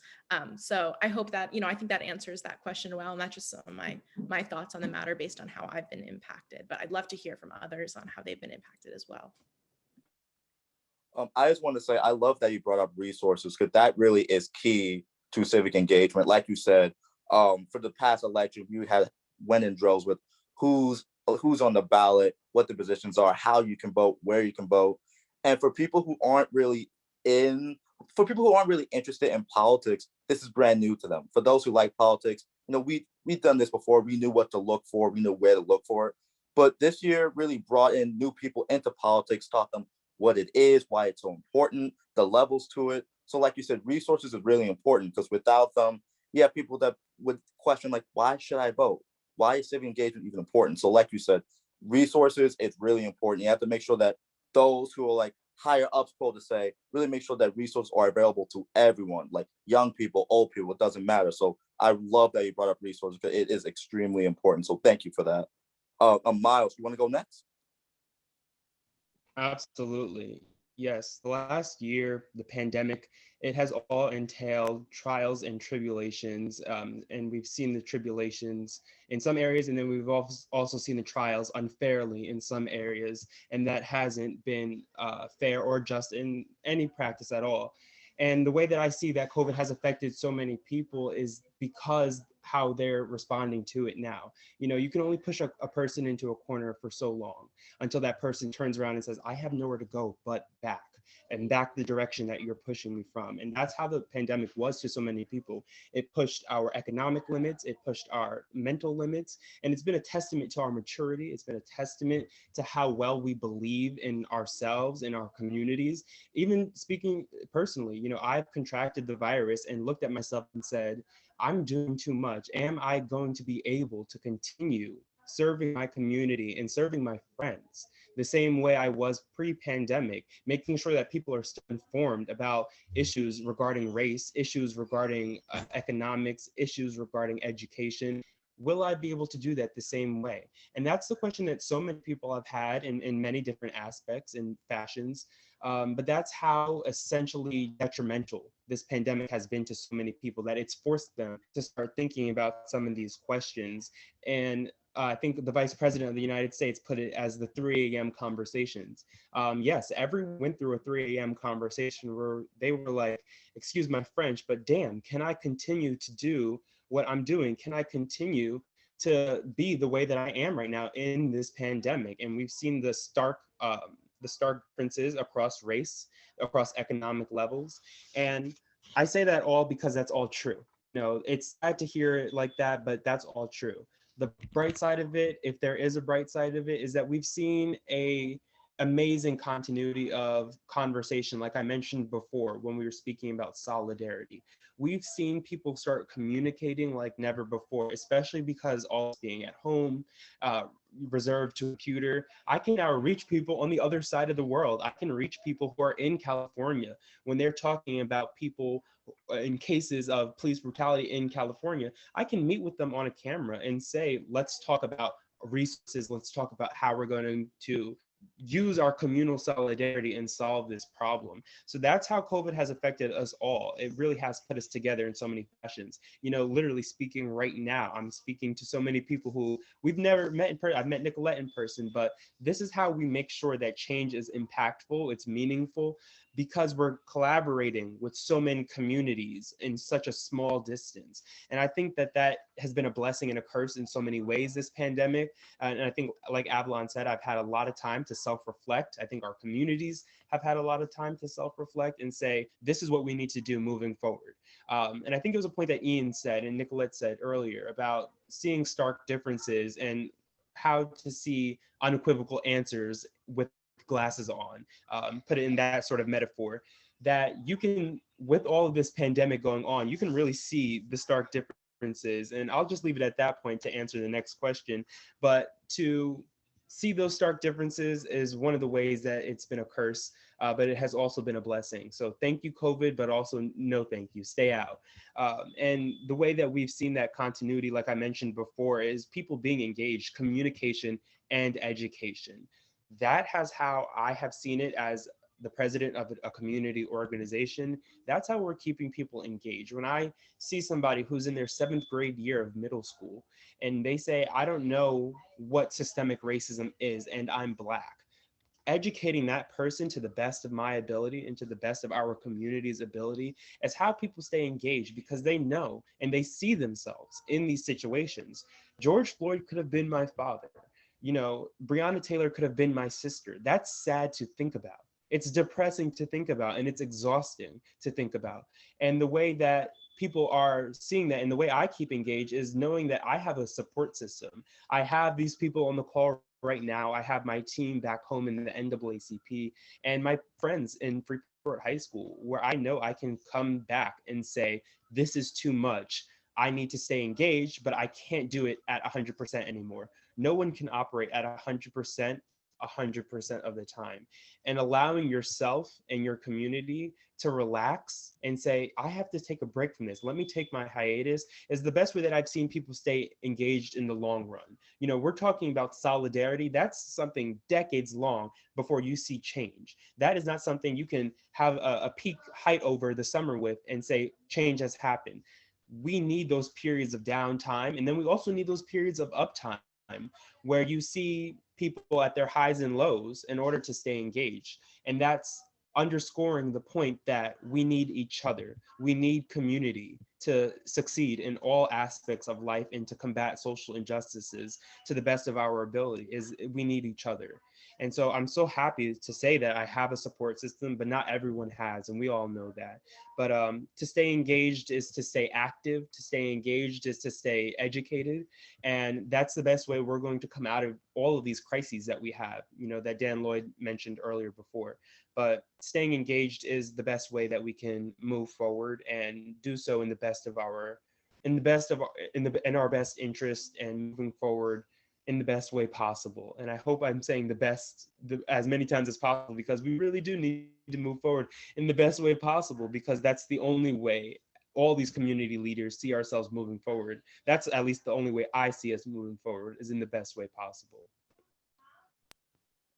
S4: So I hope that, I think that answers that question well, and that's just some of my thoughts on the matter based on how I've been impacted, but I'd love to hear from others on how they've been impacted as well.
S2: I just want to say, I love that you brought up resources, because that really is key to civic engagement. Like you said, for the past election, you went in drills with who's on the ballot, what the positions are, how you can vote, where you can vote. And for people who aren't really interested in politics, this is brand new to them. For those who like politics, we've done this before. We knew what to look for. We knew where to look for it. But this year really brought in new people into politics, taught them what it is, why it's so important, the levels to it. So like you said, resources is really important, because without them, you have people that would question, like, why should I vote? Why is civic engagement even important? So like you said, resources, it's really important. You have to make sure that those who are like higher ups, quote to say, really make sure that resources are available to everyone, like young people, old people, it doesn't matter. So I love that you brought up resources, because it is extremely important. So thank you for that. Miles, you want to go next?
S6: Absolutely. Yes, the last year, the pandemic, it has all entailed trials and tribulations, and we've seen the tribulations in some areas, and then we've also seen the trials unfairly in some areas, and that hasn't been fair or just in any practice at all. And the way that I see that COVID has affected so many people is because how they're responding to it now. You can only push a person into a corner for so long until that person turns around and says, I have nowhere to go but back, and back the direction that you're pushing me from. And that's how the pandemic was to so many people. It pushed our economic limits, it pushed our mental limits, and it's been a testament to our maturity. It's been a testament to how well we believe in ourselves, in our communities. Even speaking personally, I've contracted the virus and looked at myself and said, I'm doing too much. Am I going to be able to continue serving my community and serving my friends the same way I was pre-pandemic, making sure that people are still informed about issues regarding race, issues regarding economics, issues regarding education? Will I be able to do that the same way? And that's the question that so many people have had in many different aspects and fashions. But that's how essentially detrimental this pandemic has been to so many people, that it's forced them to start thinking about some of these questions. And I think the Vice President of the United States put it as the 3 a.m. conversations. Yes, everyone went through a 3 a.m. conversation where they were like, excuse my French, but damn, can I continue to do what I'm doing? Can I continue to be the way that I am right now in this pandemic? And we've seen the stark differences across race, across economic levels. And I say that all because that's all true. It's sad to hear it like that, but that's all true. The bright side of it, if there is a bright side of it, is that we've seen a amazing continuity of conversation, like I mentioned before when we were speaking about solidarity. We've seen people start communicating like never before, especially because all being at home, reserved to a computer. I can now reach people on the other side of the world. I can reach people who are in California when they're talking about people in cases of police brutality in California. I can meet with them on a camera and say, let's talk about resources. Let's talk about how we're going to use our communal solidarity and solve this problem. So that's how COVID has affected us all. It really has put us together in so many fashions. Literally speaking right now, I'm speaking to so many people who we've never met in person. I've met Nicolette in person, but this is how we make sure that change is impactful, it's meaningful, because we're collaborating with so many communities in such a small distance. And I think that has been a blessing and a curse in so many ways, this pandemic. And I think, like Avalon said, I've had a lot of time to self-reflect. I think our communities have had a lot of time to self-reflect and say, this is what we need to do moving forward. And I think it was a point that Ian said and Nicolette said earlier about seeing stark differences and how to see unequivocal answers with glasses on, put it in that sort of metaphor, that you can, with all of this pandemic going on, you can really see the stark differences. And I'll just leave it at that point to answer the next question. But to see those stark differences is one of the ways that it's been a curse, but it has also been a blessing. So thank you, COVID, but also no thank you, stay out. And the way that we've seen that continuity, like I mentioned before, is people being engaged, communication and education. That has how I have seen it as the president of a community organization. That's how we're keeping people engaged. When I see somebody who's in their 7th grade year of middle school and they say, I don't know what systemic racism is and I'm Black, educating that person to the best of my ability and to the best of our community's ability is how people stay engaged, because they know and they see themselves in these situations. George Floyd could have been my father. You know, Breonna Taylor could have been my sister. That's sad to think about. It's depressing to think about, and it's exhausting to think about. And the way that people are seeing that and the way I keep engaged is knowing that I have a support system. I have these people on the call right now. I have my team back home in the NAACP and my friends in Freeport High School, where I know I can come back and say, this is too much. I need to stay engaged, but I can't do it at 100% anymore. No one can operate at 100% of the time. And allowing yourself and your community to relax and say, I have to take a break from this. Let me take my hiatus is the best way that I've seen people stay engaged in the long run. You know, we're talking about solidarity. That's something decades long before you see change. That is not something you can have a peak height over the summer with and say change has happened. We need those periods of downtime. And then we also need those periods of uptime where you see people at their highs and lows in order to stay engaged. And that's underscoring the point that we need each other. We need community to succeed in all aspects of life and to combat social injustices to the best of our ability. Is we need each other. And so I'm so happy to say that I have a support system, but not everyone has, and we all know that. But to stay engaged is to stay active, to stay engaged is to stay educated. And that's the best way we're going to come out of all of these crises that we have, you know, that Dan Lloyd mentioned earlier before. But staying engaged is the best way that we can move forward and do so in the best of our, in our best interest and moving forward in the best way possible. And I hope I'm saying the best as many times as possible, because we really do need to move forward in the best way possible, because that's the only way all these community leaders see ourselves moving forward. That's at least the only way I see us moving forward, is in the best way possible.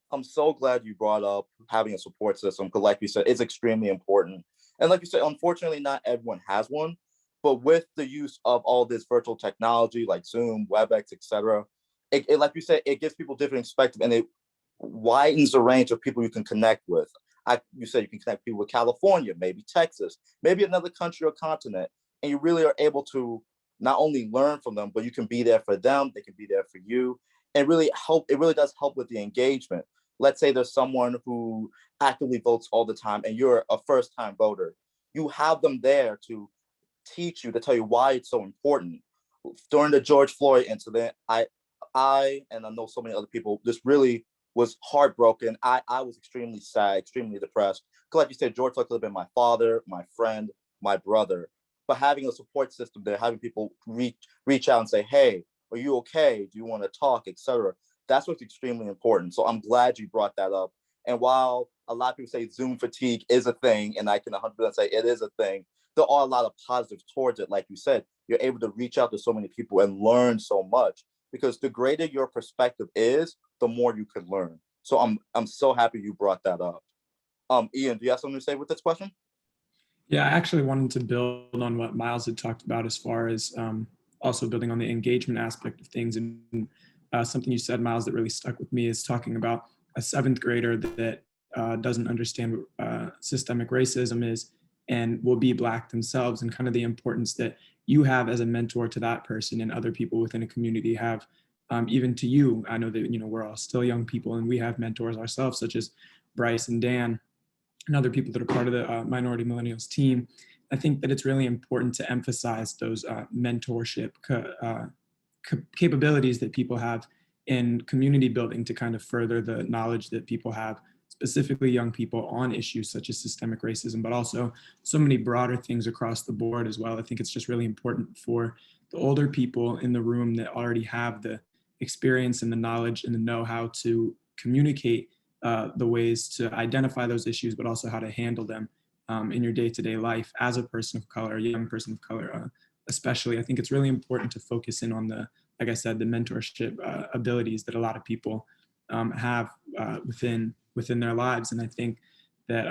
S2: I'm so glad you brought up having a support system, because like you said, it's extremely important. And like you said, unfortunately, not everyone has one, but with the use of all this virtual technology like Zoom, WebEx, etc., it, like you said, it gives people different perspective, and it widens the range of people you can connect with. You said you can connect people with California, maybe Texas, maybe another country or continent, and you really are able to not only learn from them, but you can be there for them, they can be there for you, and really help. It really does help with the engagement. Let's say there's someone who actively votes all the time and you're a first-time voter. You have them there to teach you, to tell you why it's so important. During the George Floyd incident, I and I know so many other people, this really was heartbroken. I was extremely sad, extremely depressed. Because like you said, George Floyd could have been my father, my friend, my brother. But having a support system there, having people reach out and say, hey, are you okay? Do you want to talk, etc. That's what's extremely important. So I'm glad you brought that up. And while a lot of people say Zoom fatigue is a thing, and I can 100% say it is a thing, there are a lot of positives towards it. Like you said, you're able to reach out to so many people and learn so much, because the greater your perspective is, the more you can learn. So I'm so happy you brought that up. Ian, do you have something to say with this question?
S5: Yeah, I actually wanted to build on what Miles had talked about as far as also building on the engagement aspect of things. And something you said, Miles, that really stuck with me is talking about a 7th grader that doesn't understand what systemic racism is and will be Black themselves, and kind of the importance that you have as a mentor to that person and other people within a community have, even to you. I know that, you know, we're all still young people and we have mentors ourselves, such as Bryce and Dan and other people that are part of the Minority Millennials team. I think that it's really important to emphasize those mentorship capabilities that people have in community building to kind of further the knowledge that people have, specifically young people, on issues such as systemic racism, but also so many broader things across the board as well. I think it's just really important for the older people in the room that already have the experience and the knowledge and the know-how to communicate the ways to identify those issues, but also how to handle them in your day-to-day life as a person of color, a young person of color, especially. I think it's really important to focus in on the, like I said, the mentorship abilities that a lot of people have within their lives. And I think that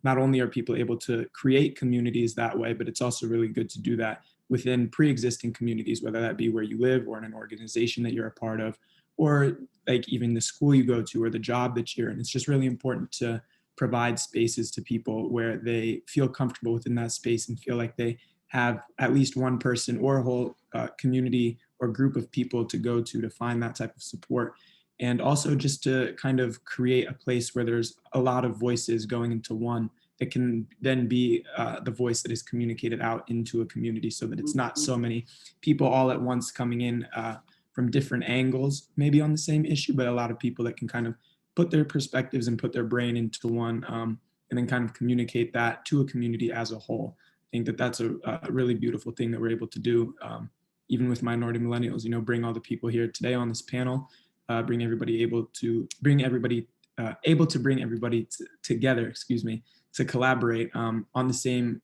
S5: not only are people able to create communities that way, but it's also really good to do that within pre-existing communities, whether that be where you live or in an organization that you're a part of, or like even the school you go to or the job that you're in. It's just really important to provide spaces to people where they feel comfortable within that space and feel like they have at least one person or a whole community or group of people to go to find that type of support. And also just to kind of create a place where there's a lot of voices going into one that can then be the voice that is communicated out into a community, so that it's not so many people all at once coming in from different angles, maybe on the same issue, but a lot of people that can kind of put their perspectives and put their brain into one and then kind of communicate that to a community as a whole. I think that that's a really beautiful thing that we're able to do, even with Minority Millennials, bring all the people here today on this panel, bring everybody together, to collaborate on the same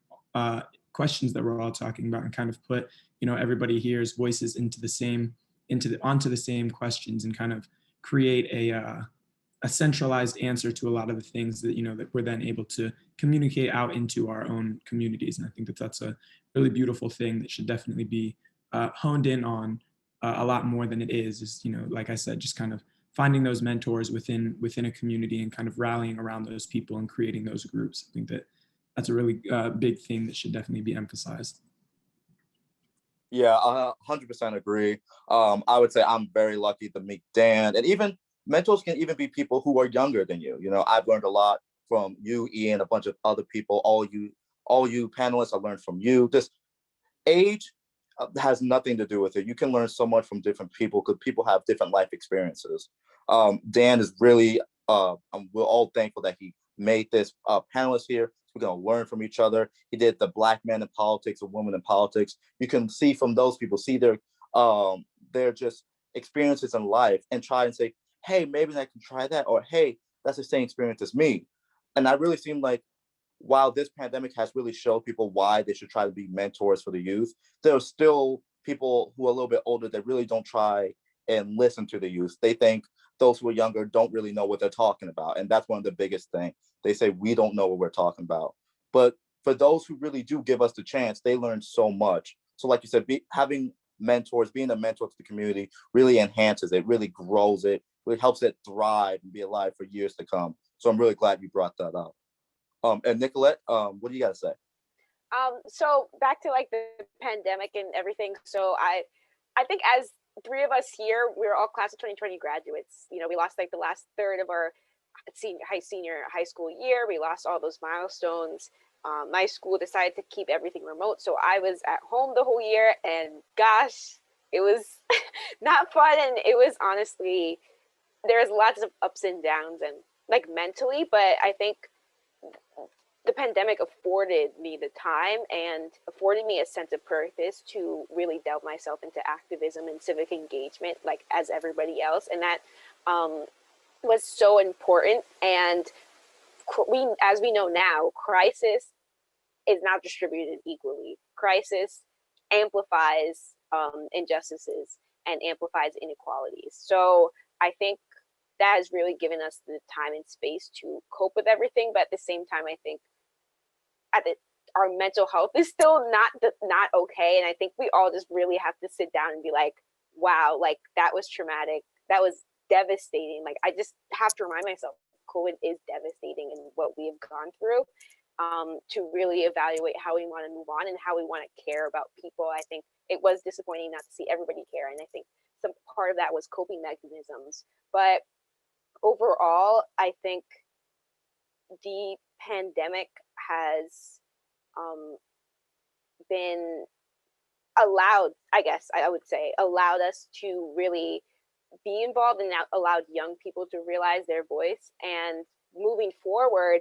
S5: questions that we're all talking about, and kind of put, everybody here's voices onto the same questions, and kind of create a centralized answer to a lot of the things that, that we're then able to communicate out into our own communities. And I think that that's a really beautiful thing that should definitely be honed in on a lot more than it is, like I said, just kind of finding those mentors within a community and kind of rallying around those people and creating those groups. I think that that's a really big thing that should definitely be emphasized.
S2: Yeah, 100% agree. I would say I'm very lucky to meet Dan, and even mentors can even be people who are younger than you. I've learned a lot from you, Ian, a bunch of other people, all you panelists. I learned from you. This age has nothing to do with it. You can learn so much from different people because people have different life experiences. Dan is really, we're all thankful that he made this panelist here. We're going to learn from each other. He did the Black Man in Politics and Women in Politics. You can see from those people, see their just experiences in life, and try and say, hey, maybe I can try that, or hey, that's the same experience as me. And I really seem like, while this pandemic has really showed people why they should try to be mentors for the youth, there are still people who are a little bit older that really don't try and listen to the youth. They think those who are younger don't really know what they're talking about. And that's one of the biggest things. They say, we don't know what we're talking about. But for those who really do give us the chance, they learn so much. So like you said, having mentors, being a mentor to the community really enhances it, really grows it, really helps it thrive and be alive for years to come. So I'm really glad you brought that up. And Nicolette, what do you got to say?
S3: So back to like the pandemic and everything. So I think as three of us here, we're all class of 2020 graduates. We lost like the last third of our senior high school year. We lost all those milestones. My school decided to keep everything remote, so I was at home the whole year, and gosh, it was not fun. And it was honestly, there's lots of ups and downs, and like mentally, but I think the pandemic afforded me the time and afforded me a sense of purpose to really delve myself into activism and civic engagement, like as everybody else. And that was so important. And as we know now, crisis is not distributed equally. Crisis amplifies injustices and amplifies inequalities. So I think that has really given us the time and space to cope with everything. But at the same time, I think our mental health is still not okay. And I think we all just really have to sit down and be like, wow, like that was traumatic. That was devastating. Like, I just have to remind myself, COVID is devastating and what we have gone through, to really evaluate how we want to move on and how we want to care about people. I think it was disappointing not to see everybody care. And I think some part of that was coping mechanisms. But overall, I think the pandemic has been allowed, I guess I would say, allowed us to really be involved, and allowed young people to realize their voice. And moving forward,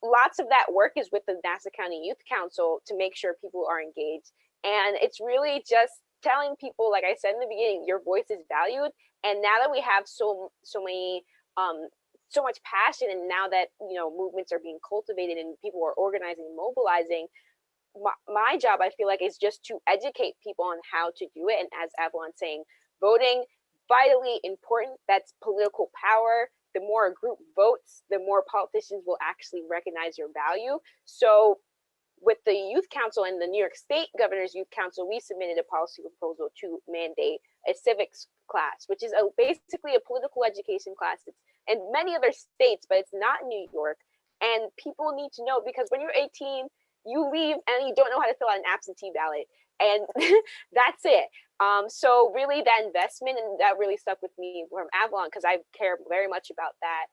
S3: lots of that work is with the Nassau County Youth Council to make sure people are engaged. And it's really just telling people, like I said in the beginning, your voice is valued. And now that we have so much passion, and now that, you know, movements are being cultivated and people are organizing and mobilizing, my job, I feel like, is just to educate people on how to do it. And as Avalon's saying, voting, vitally important. That's political power. The more a group votes, the more politicians will actually recognize your value. So with the Youth Council and the New York State Governor's Youth Council, we submitted a policy proposal to mandate a civics class, which is basically a political education class. It's in many other states, but it's not in New York. And people need to know, because when you're 18, you leave and you don't know how to fill out an absentee ballot. And that's it. So really that investment, and that really stuck with me from Avalon, because I care very much about that.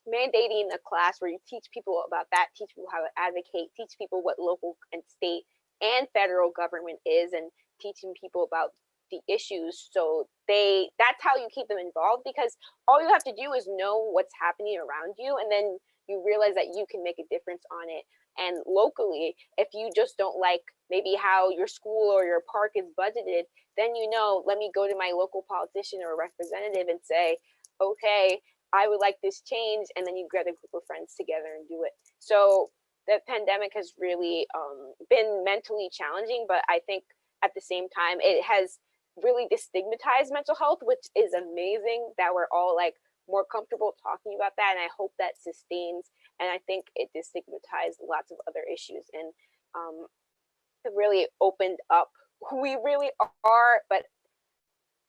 S3: Mandating a class where you teach people about that, teach people how to advocate, teach people what local and state and federal government is, and teaching people about the issues. So that's how you keep them involved, because all you have to do is know what's happening around you, and then you realize that you can make a difference on it. And locally, if you just don't like maybe how your school or your park is budgeted, then, you know, let me go to my local politician or representative and say, okay, I would like this change. And then you get a group of friends together and do it. So the pandemic has really been mentally challenging, but I think at the same time, it has really destigmatized mental health, which is amazing that we're all like more comfortable talking about that. And I hope that sustains. And I think it destigmatized lots of other issues, and it really opened up who we really are, but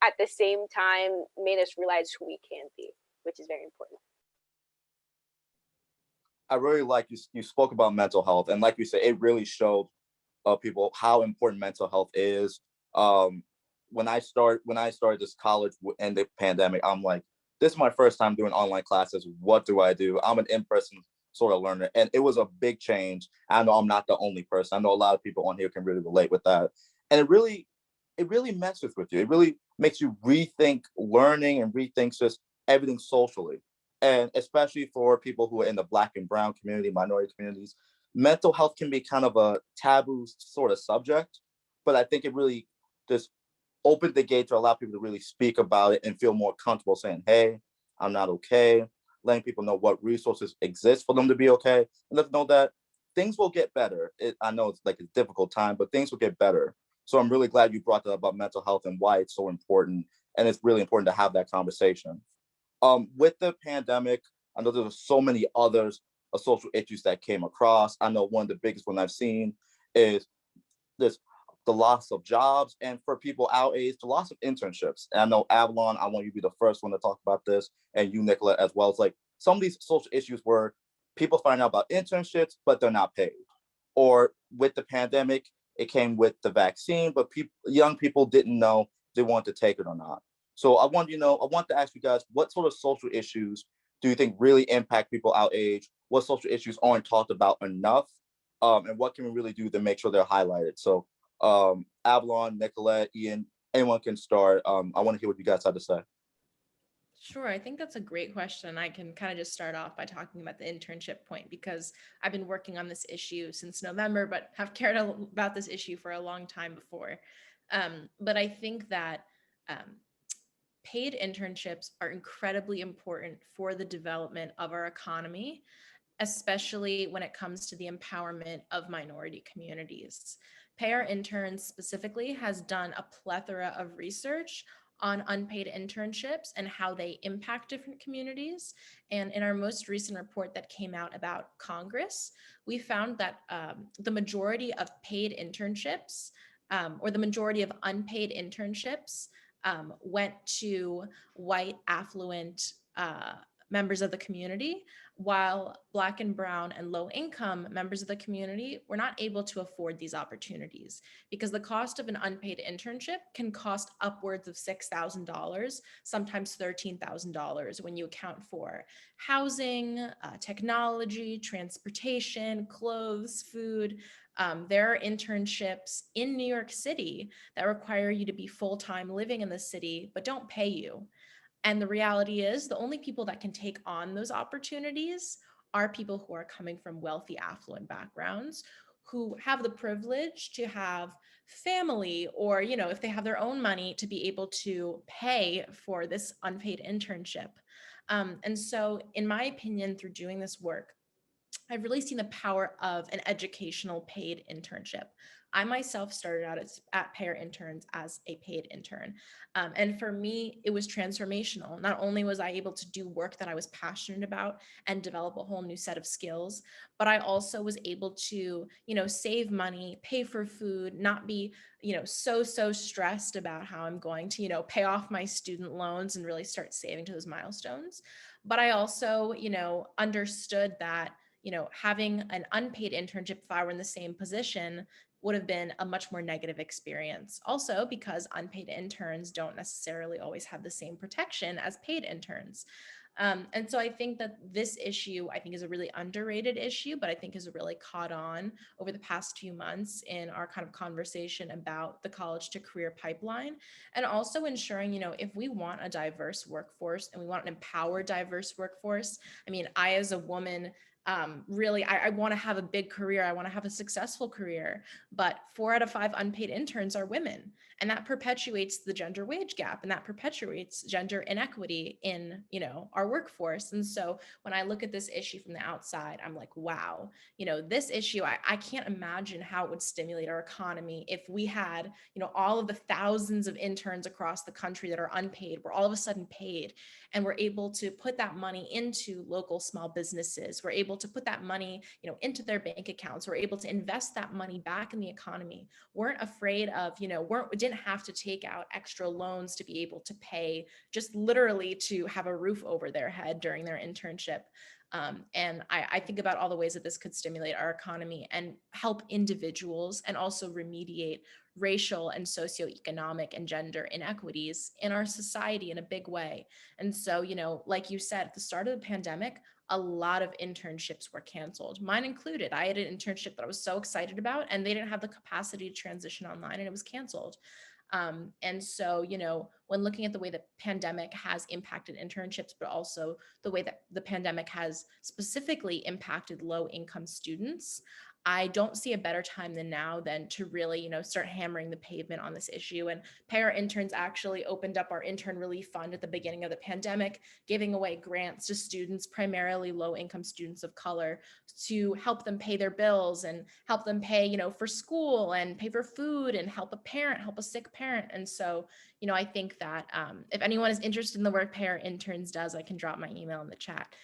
S3: at the same time made us realize who we can be, which is very important.
S2: I really like you spoke about mental health, and like you said, it really showed people how important mental health is. When I started this college in the pandemic, I'm like, this is my first time doing online classes. What do I do? I'm an in-person sort of learner, and it was a big change. I know I'm not the only person. I know a lot of people on here can really relate with that, and it really messes with you. It really makes you rethink learning and rethink just everything socially. And especially for people who are in the Black and Brown community, minority communities, mental health can be kind of a taboo sort of subject. But I think it really just opened the gate to allow people to really speak about it and feel more comfortable saying, hey, I'm not okay. Letting people know what resources exist for them to be okay. And let them know that things will get better. I know it's like a difficult time, but things will get better. So I'm really glad you brought that up about mental health and why it's so important. And it's really important to have that conversation. With the pandemic, I know there's so many others of social issues that came across. I know one of the biggest one I've seen is the loss of jobs, and for people our age, the loss of internships. And I know Avalon, I want you to be the first one to talk about this, and you, Nicolette, as well. It's like some of these social issues where people find out about internships, but they're not paid. Or with the pandemic, it came with the vaccine, but young people didn't know they wanted to take it or not. So I want to ask you guys, what sort of social issues do you think really impact people our age? What social issues aren't talked about enough? And what can we really do to make sure they're highlighted? So Avalon, Nicolette, Ian, anyone can start. I want to hear what you guys have to say.
S4: Sure, I think that's a great question. I can kind of just start off by talking about the internship point, because I've been working on this issue since November, but have cared about this issue for a long time before. But I think that paid internships are incredibly important for the development of our economy, especially when it comes to the empowerment of minority communities. Pay Our Interns specifically has done a plethora of research on unpaid internships and how they impact different communities. And in our most recent report that came out about Congress, we found that the majority of paid internships, or the majority of unpaid internships, went to white, affluent members of the community, while Black and Brown and low income members of the community were not able to afford these opportunities, because the cost of an unpaid internship can cost upwards of $6,000, sometimes $13,000 when you account for housing, technology, transportation, clothes, food. There are internships in New York City that require you to be full-time living in the city, but don't pay you. And the reality is the only people that can take on those opportunities are people who are coming from wealthy, affluent backgrounds, who have the privilege to have family, or, you know, if they have their own money, to be able to pay for this unpaid internship. And so in my opinion, through doing this work, I've really seen the power of an educational paid internship. I myself started out at Pair Interns as a paid intern. And for me, it was transformational. Not only was I able to do work that I was passionate about and develop a whole new set of skills, but I also was able to, you know, save money, pay for food, not be, you know, so stressed about how I'm going to, you know, pay off my student loans and really start saving to those milestones. But I also, you know, understood that, you know, having an unpaid internship, if I were in the same position, would have been a much more negative experience. Also, because unpaid interns don't necessarily always have the same protection as paid interns. And so I think that this issue, I think, is a really underrated issue, but I think has really caught on over the past few months in our kind of conversation about the college to career pipeline, and also ensuring, you know, if we want a diverse workforce and we want an empowered diverse workforce. I mean, I, as a woman, really, I want to have a big career. I want to have a successful career, but 4 out of 5 unpaid interns are women. And that perpetuates the gender wage gap, and that perpetuates gender inequity in, you know, our workforce. And so when I look at this issue from the outside, I'm like, wow, you know, this issue, I can't imagine how it would stimulate our economy if we had, you know, all of the thousands of interns across the country that are unpaid, were all of a sudden paid, and we're able to put that money into local small businesses. We're able to put that money, you know, into their bank accounts. We're able to invest that money back in the economy. Weren't afraid of, you know, didn't have to take out extra loans to be able to pay, just literally to have a roof over their head during their internship. And I think about all the ways that this could stimulate our economy and help individuals, and also remediate racial and socioeconomic and gender inequities in our society in a big way. And so, you know, like you said, at the start of the pandemic, a lot of internships were canceled, mine included. I had an internship that I was so excited about, and they didn't have the capacity to transition online, and it was canceled. And so, you know, when looking at the way the pandemic has impacted internships, but also the way that the pandemic has specifically impacted low income students, I don't see a better time than now than to really, you know, start hammering the pavement on this issue. And Para Interns actually opened up our intern relief fund at the beginning of the pandemic, giving away grants to students, primarily low income students of color, to help them pay their bills and help them pay, you know, for school and pay for food, and help a parent, help a sick parent. And so, you know, I think that if anyone is interested in the work Para Interns does, I can drop my email in the chat.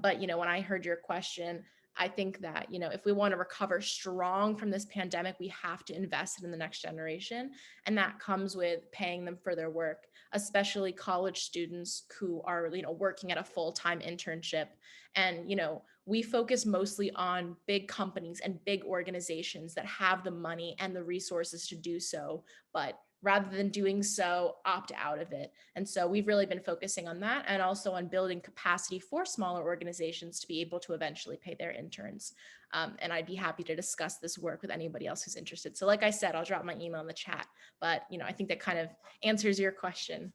S4: But, you know, when I heard your question, I think that, you know, if we want to recover strong from this pandemic, we have to invest in the next generation. And that comes with paying them for their work, especially college students who are, you know, working at a full-time internship. And, you know, we focus mostly on big companies and big organizations that have the money and the resources to do so, but rather than doing so, opt out of it. And so we've really been focusing on that, and also on building capacity for smaller organizations to be able to eventually pay their interns. And I'd be happy to discuss this work with anybody else who's interested. So like I said, I'll drop my email in the chat, but, you know, I think that kind of answers your question.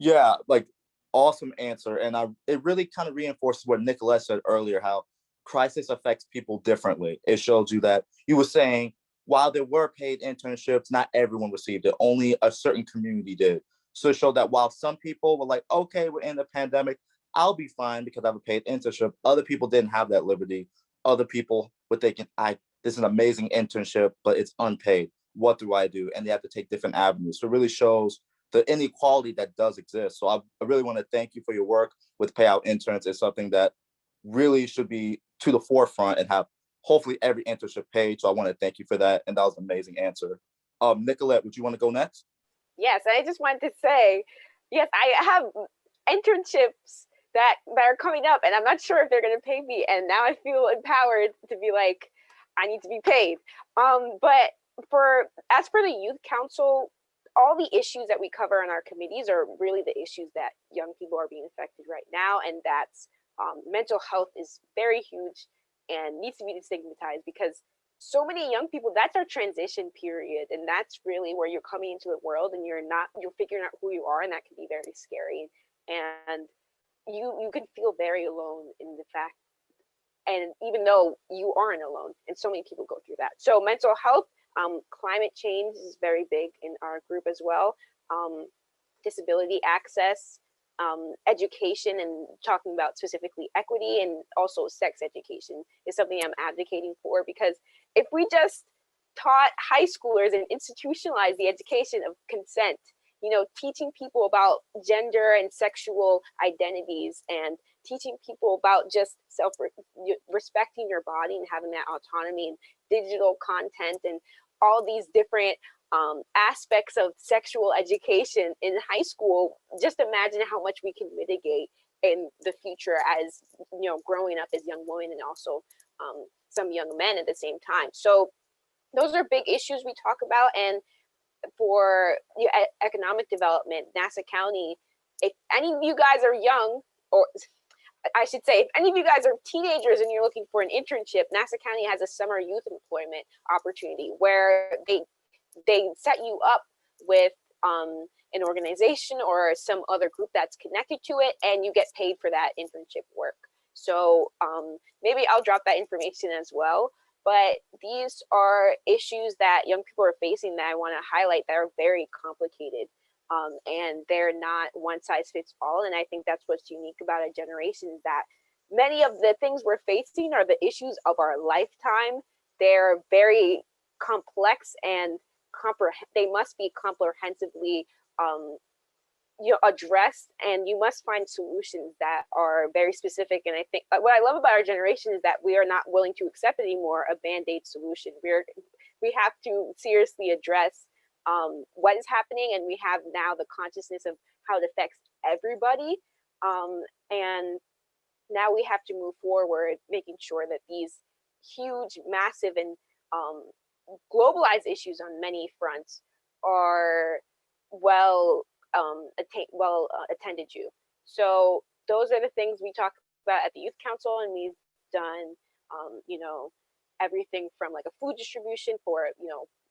S2: Yeah, like, awesome answer. And it really kind of reinforces what Nicolette said earlier, how crisis affects people differently. It shows you that you were saying, while there were paid internships, not everyone received it. Only a certain community did. So it showed that while some people were like, okay, we're in the pandemic, I'll be fine because I have a paid internship. Other people didn't have that liberty. Other people were thinking, this is an amazing internship, but it's unpaid. What do I do? And they have to take different avenues. So it really shows the inequality that does exist. So I really want to thank you for your work with payout interns. It's something that really should be to the forefront and have hopefully every internship paid. So I want to thank you for that. And that was an amazing answer. Nicolette, would you want to go next?
S3: Yes, I just wanted to say, yes, I have internships that are coming up, and I'm not sure if they're going to pay me. And now I feel empowered to be like, I need to be paid. But as for the youth council, all the issues that we cover in our committees are really the issues that young people are being affected right now, and that's mental health is very huge and needs to be destigmatized, because so many young people, that's our transition period. And that's really where you're coming into the world and you're figuring out who you are. And that can be very scary. And you can feel very alone in the fact, and even though you aren't alone, and so many people go through that. So mental health, climate change is very big in our group as well. Disability access, education, and talking about specifically equity and also sex education is something I'm advocating for, because if we just taught high schoolers and institutionalized the education of consent, teaching people about gender and sexual identities, and teaching people about just respecting your body and having that autonomy, and digital content, and all these different aspects of sexual education in high school, just imagine how much we can mitigate in the future as, growing up as young women, and also some young men at the same time. So those are big issues we talk about. And for economic development, Nassau County, if any of you guys are young, or I should say, if any of you guys are teenagers and you're looking for an internship, Nassau County has a summer youth employment opportunity where they set you up with an organization or some other group that's connected to it, and you get paid for that internship work. So maybe I'll drop that information as well. But these are issues that young people are facing that I want to highlight that are very complicated. And they're not one size fits all. And I think that's what's unique about a generation, is that many of the things we're facing are the issues of our lifetime. They're very complex, and they must be comprehensively addressed, and you must find solutions that are very specific. And I think what I love about our generation is that we are not willing to accept anymore a band-aid solution. We have to seriously address what is happening, and we have now the consciousness of how it affects everybody, and now we have to move forward, making sure that these huge, massive, and globalized issues on many fronts are well attended to. So those are the things we talk about at the Youth Council, and we've done everything from like a food distribution for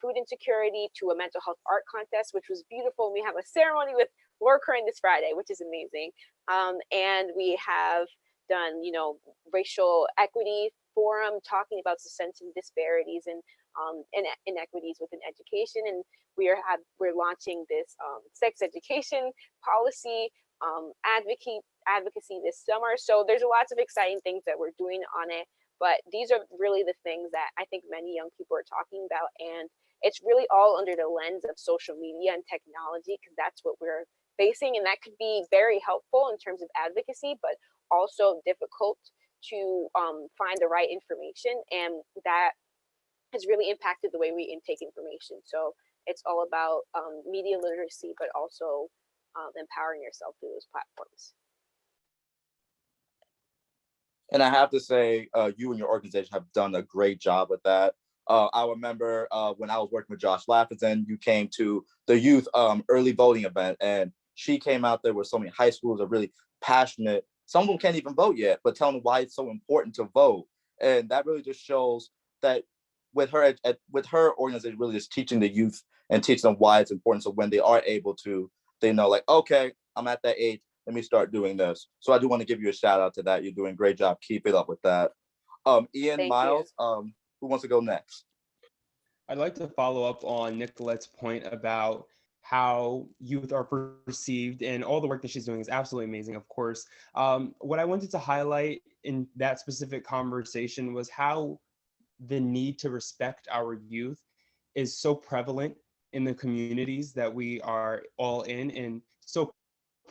S3: food insecurity to a mental health art contest, which was beautiful. We have a ceremony with Laura Curran this Friday, which is amazing. And we have done racial equity forum, talking about systemic disparities and inequities within education. And we're launching this sex education policy advocacy this summer. So there's lots of exciting things that we're doing on it. But these are really the things that I think many young people are talking about. And it's really all under the lens of social media and technology, because that's what we're facing. And that could be very helpful in terms of advocacy, but also difficult to find the right information. And that has really impacted the way we intake information. So it's all about media literacy, but also empowering yourself through those platforms.
S2: And I have to say, you and your organization have done a great job with that. I remember when I was working with Josh Laffington, you came to the youth early voting event, and she came out there with so many high schools that are really passionate. Some of them can't even vote yet, but telling them why it's so important to vote. And that really just shows that with her organization, really just teaching the youth and teaching them why it's important. So when they are able to, they know, like, okay, I'm at that age, let me start doing this. So I do want to give you a shout out to that. You're doing a great job. Keep it up with that. Ian,
S3: Thank
S2: Miles, who wants to go next?
S6: I'd like to follow up on Nicolette's point about how youth are perceived, and all the work that she's doing is absolutely amazing, of course. What I wanted to highlight in that specific conversation was how the need to respect our youth is so prevalent in the communities that we are all in, and so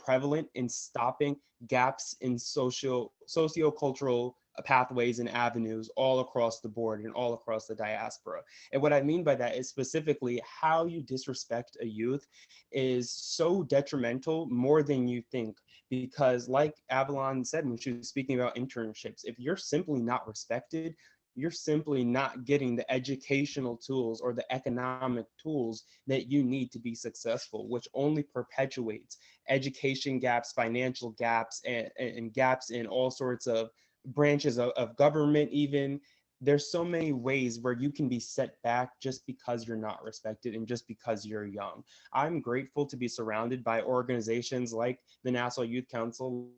S6: prevalent in stopping gaps in socio-cultural pathways and avenues all across the board and all across the diaspora. And what I mean by that is specifically how you disrespect a youth is so detrimental, more than you think, because like Avalon said when she was speaking about internships, if you're simply not respected, you're simply not getting the educational tools or the economic tools that you need to be successful, which only perpetuates education gaps, financial gaps, and gaps in all sorts of branches of government even. there's so many ways where you can be set back just because you're not respected and just because you're young. I'm grateful to be surrounded by organizations like the Nassau Youth Council,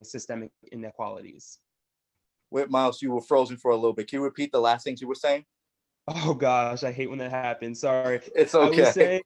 S6: systemic inequalities.
S2: Wait, Miles, you were frozen for a little bit. Can you repeat the last things you were saying?
S6: Oh gosh, I hate when that happens. Sorry.
S2: It's
S6: I was
S2: okay.
S6: saying,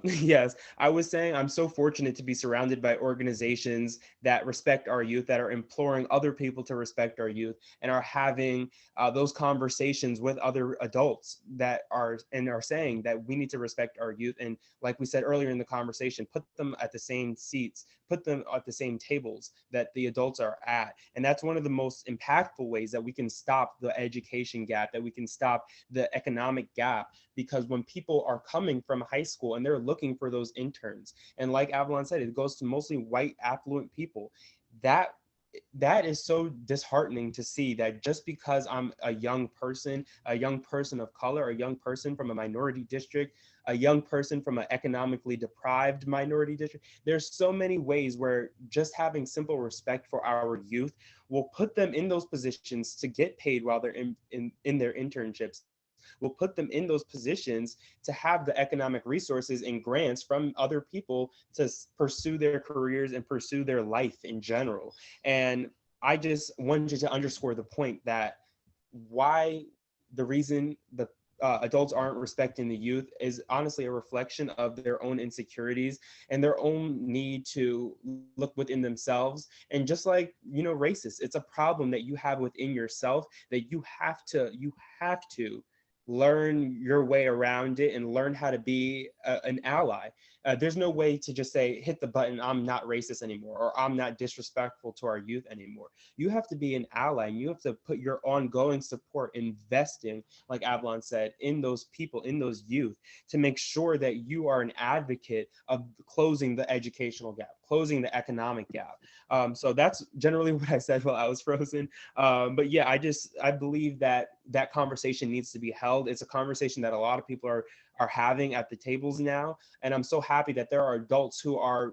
S6: yes, I was saying I'm so fortunate to be surrounded by organizations that respect our youth, that are imploring other people to respect our youth, and are having those conversations with other adults that are saying that we need to respect our youth. And like we said earlier in the conversation, put them at the same seats, put them at the same tables that the adults are at. And that's one of the most impactful ways that we can stop the education gap, that we can stop the economic gap. Because when people are coming from high school and they're looking for those interns, and like Avalon said, it goes to mostly white affluent people, that is so disheartening to see, that just because I'm a young person of color, a young person from a minority district, a young person from an economically deprived minority district, there's so many ways where just having simple respect for our youth will put them in those positions to get paid while they're in their internships, will put them in those positions to have the economic resources and grants from other people to pursue their careers and pursue their life in general. And I just wanted to underscore the point that why the reason the adults aren't respecting the youth is honestly a reflection of their own insecurities and their own need to look within themselves. And just like, racist, it's a problem that you have within yourself that you have to learn your way around it and learn how to be an ally. There's no way to just say, hit the button, I'm not racist anymore, or I'm not disrespectful to our youth anymore. You have to be an ally, and you have to put your ongoing support, investing, like Avalon said, in those people, in those youth, to make sure that you are an advocate of closing the educational gap, closing the economic gap. So that's generally what I said while I was frozen. But yeah, I believe that conversation needs to be held. It's a conversation that a lot of people are having at the tables now. And I'm so happy that there are adults who are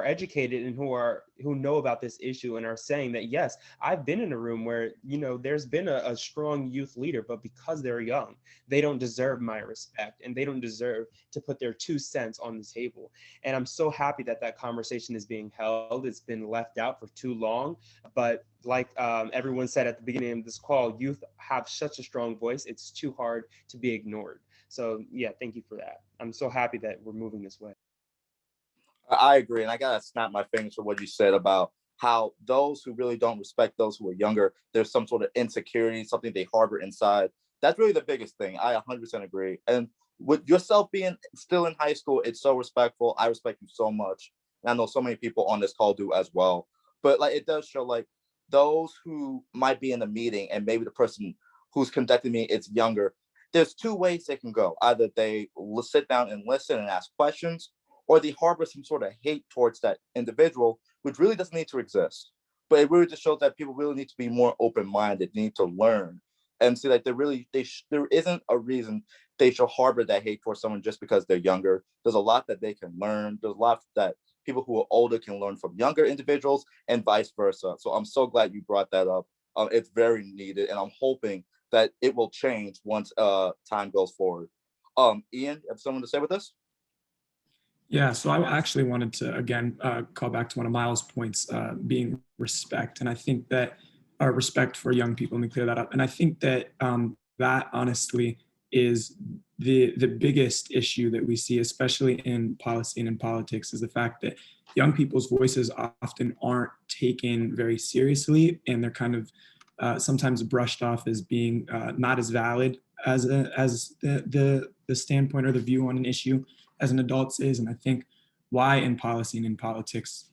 S6: educated and who know about this issue and are saying that, yes, I've been in a room where, there's been a strong youth leader, but because they're young, they don't deserve my respect and they don't deserve to put their 2 cents on the table. And I'm so happy that conversation is being held. It's been left out for too long, but like everyone said at the beginning of this call, youth have such a strong voice. It's too hard to be ignored. So yeah, thank you for that. I'm so happy that we're moving this way.
S2: I agree. And I got to snap my fingers for what you said about how those who really don't respect those who are younger, there's some sort of insecurity, something they harbor inside. That's really the biggest thing. I 100% agree. And with yourself being still in high school, it's so respectful. I respect you so much. And I know so many people on this call do as well. But like, it does show like those who might be in the meeting and maybe the person who's conducting me is younger. There's two ways they can go. Either they will sit down and listen and ask questions, or they harbor some sort of hate towards that individual, which really doesn't need to exist. But it really just shows that people really need to be more open-minded, need to learn, and see that there isn't a reason they should harbor that hate towards someone just because they're younger. There's a lot that they can learn. There's a lot that people who are older can learn from younger individuals, and vice versa. So I'm so glad you brought that up. It's very needed, and I'm hoping that it will change once time goes forward. Ian, have someone to say with this?
S5: Yeah, so I actually wanted to, again, call back to one of Miles' points, being respect. And I think that our respect for young people, let me clear that up. And I think that that honestly is the biggest issue that we see, especially in policy and in politics, is the fact that young people's voices often aren't taken very seriously, and they're kind of sometimes brushed off as being not as valid as the standpoint or the view on an issue as an adult's is. And I think why in policy and in politics,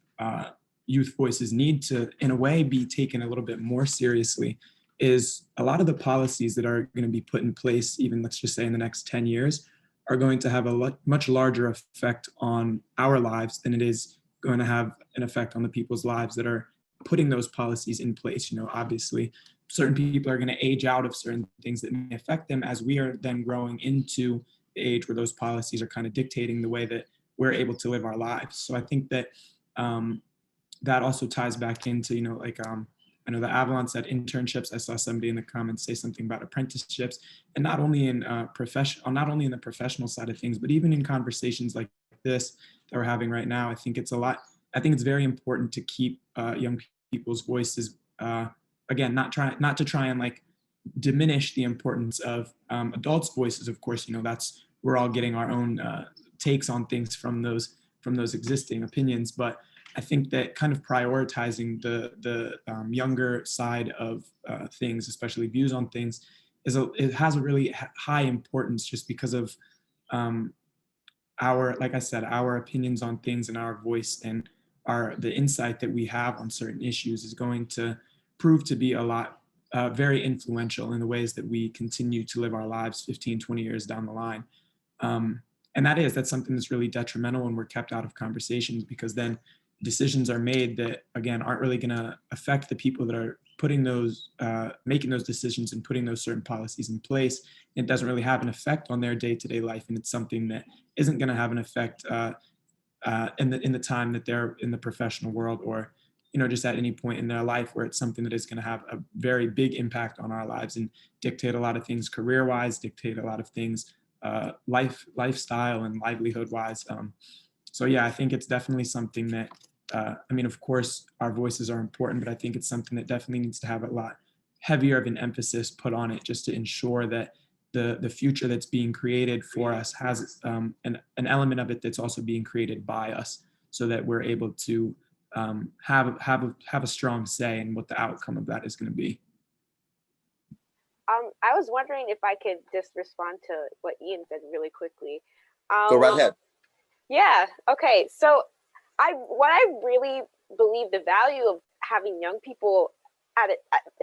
S5: youth voices need to, in a way, be taken a little bit more seriously is a lot of the policies that are going to be put in place, even let's just say in the next 10 years, are going to have a much larger effect on our lives than it is going to have an effect on the people's lives that are putting those policies in place. Obviously, certain people are going to age out of certain things that may affect them as we are then growing into the age where those policies are kind of dictating the way that we're able to live our lives. So I think that that also ties back into, I know the Avalon said internships. I saw somebody in the comments say something about apprenticeships, and not only in the professional side of things, but even in conversations like this that we're having right now. I think it's very important to keep young people's voices, again, not to try and like diminish the importance of adults' voices. Of course, we're all getting our own takes on things from those existing opinions, but I think that kind of prioritizing the younger side of things, especially views on things, it has a really high importance, just because of like I said, our opinions on things and our voice and the insight that we have on certain issues is going to prove to be a lot very influential in the ways that we continue to live our lives 15, 20 years down the line. And that's something that's really detrimental when we're kept out of conversations, because then decisions are made that, again, aren't really going to affect the people that are making those decisions and putting those certain policies in place. It doesn't really have an effect on their day-to-day life, and it's something that isn't going to have an effect in the time that they're in the professional world, or just at any point in their life, where it's something that is going to have a very big impact on our lives and dictate a lot of things career-wise, dictate a lot of things lifestyle and livelihood-wise. So yeah, I think it's definitely something that, of course, our voices are important, but I think it's something that definitely needs to have a lot heavier of an emphasis put on it, just to ensure that the future that's being created for us has an element of it that's also being created by us, so that we're able to have a strong say in what the outcome of that is going to be.
S3: I was wondering if I could just respond to what Ian said really quickly.
S2: Go right ahead.
S3: Yeah. Okay. So what I really believe the value of having young people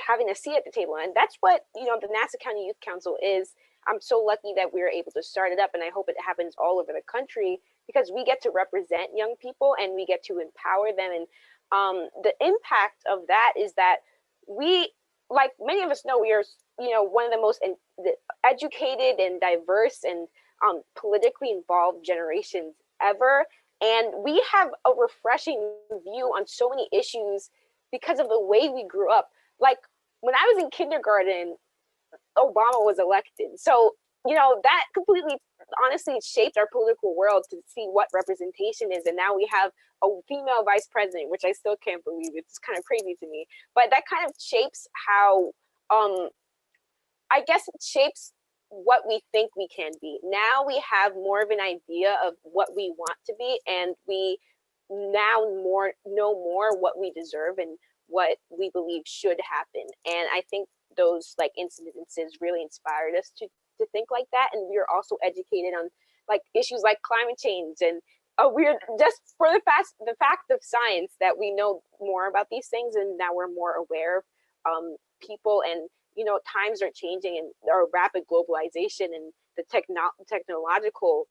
S3: having a seat at the table, and that's what the Nassau County Youth Council is. I'm so lucky that we were able to start it up, and I hope it happens all over the country, because we get to represent young people and we get to empower them. And the impact of that is that we, like many of us know, we are one of the most educated and diverse and politically involved generations ever. And we have a refreshing view on so many issues because of the way we grew up. Like when I was in kindergarten, Obama was elected. So, that completely, honestly, shaped our political world to see what representation is. And now we have a female vice president, which I still can't believe. It's kind of crazy to me. But that kind of shapes how, I guess it shapes what we think we can be. Now we have more of an idea of what we want to be, and we now know more what we deserve and what we believe should happen. And I think those like incidences really inspired us to think like that. And we are also educated on like issues like climate change, and we're just for the fact of science that we know more about these things, and now we're more aware of people. And times are changing, and our rapid globalization and the technological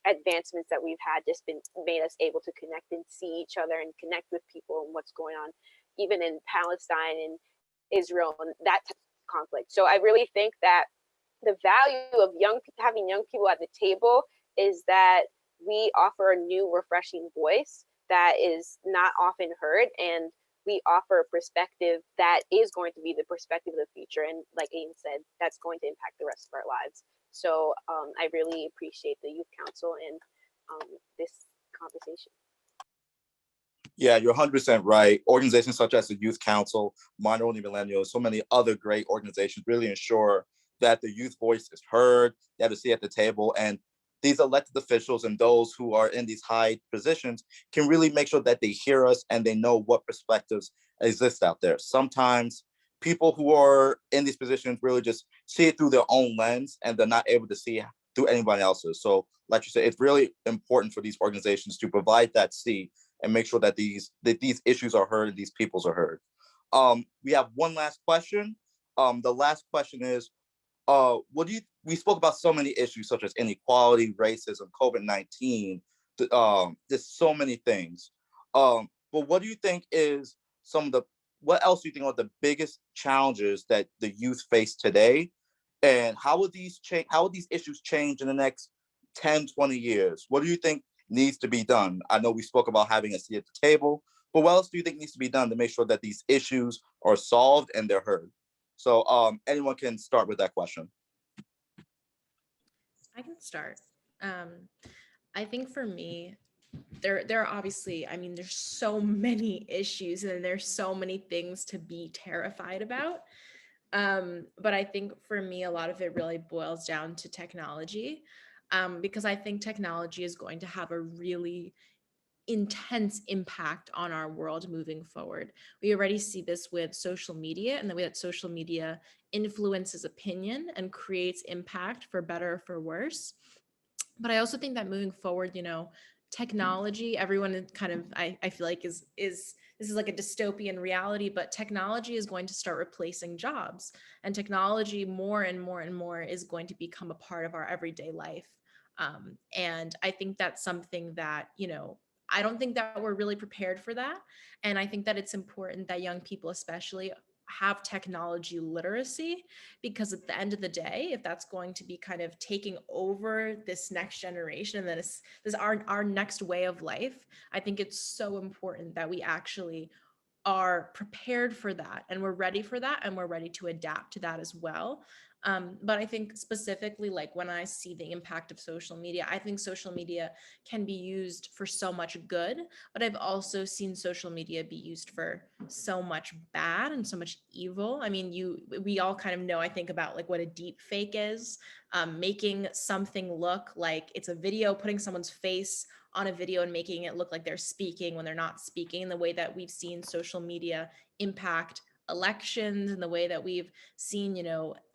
S3: advancements that we've had just made us able to connect and see each other and connect with people and what's going on, even in Palestine and Israel and that type of conflict. So I really think that the value of having young people at the table is that we offer a new, refreshing voice that is not often heard, and we offer a perspective that is going to be the perspective of the future. And like Ian said, that's going to impact the rest of our lives. So I really appreciate the Youth Council and this conversation.
S2: Yeah, you're 100% right. Organizations such as the Youth Council, Minority Millennials, so many other great organizations really ensure that the youth voice is heard, they have a seat at the table, and these elected officials and those who are in these high positions can really make sure that they hear us and they know what perspectives exist out there. Sometimes people who are in these positions really just see it through their own lens, and they're not able to see through anybody else's. So like you said, it's really important for these organizations to provide that seat and make sure that these issues are heard and these peoples are heard. We have one last question. The last question is, we spoke about so many issues such as inequality, racism, COVID-19, there's so many things. But what do you think is what else do you think are the biggest challenges that the youth face today? And how will these issues change in the next 10, 20 years? What do you think needs to be done? I know we spoke about having a seat at the table, but what else do you think needs to be done to make sure that these issues are solved and they're heard? So anyone can start with that question.
S4: I can start. I think for me, there are obviously, I mean, there's so many issues and there's so many things to be terrified about. But I think for me, a lot of it really boils down to technology, because I think technology is going to have a really intense impact on our world moving forward. We already see this with social media and the way that social media influences opinion and creates impact for better or for worse. But I also think that moving forward, technology, everyone is kind of, I feel like is this is like a dystopian reality, but technology is going to start replacing jobs, and technology more and more and more is going to become a part of our everyday life. And I think that's something that, I don't think that we're really prepared for that. And I think that it's important that young people especially have technology literacy, because at the end of the day, if that's going to be kind of taking over this next generation and then this our next way of life, I think it's so important that we actually are prepared for that and we're ready for that and we're ready to adapt to that as well. But I think specifically, like when I see the impact of social media, I think social media can be used for so much good, but I've also seen social media be used for so much bad and so much evil. I mean, we all kind of know, I think, about like what a deep fake is, making something look like it's a video, putting someone's face on a video and making it look like they're speaking when they're not speaking, the way that we've seen social media impact elections and the way that we've seen,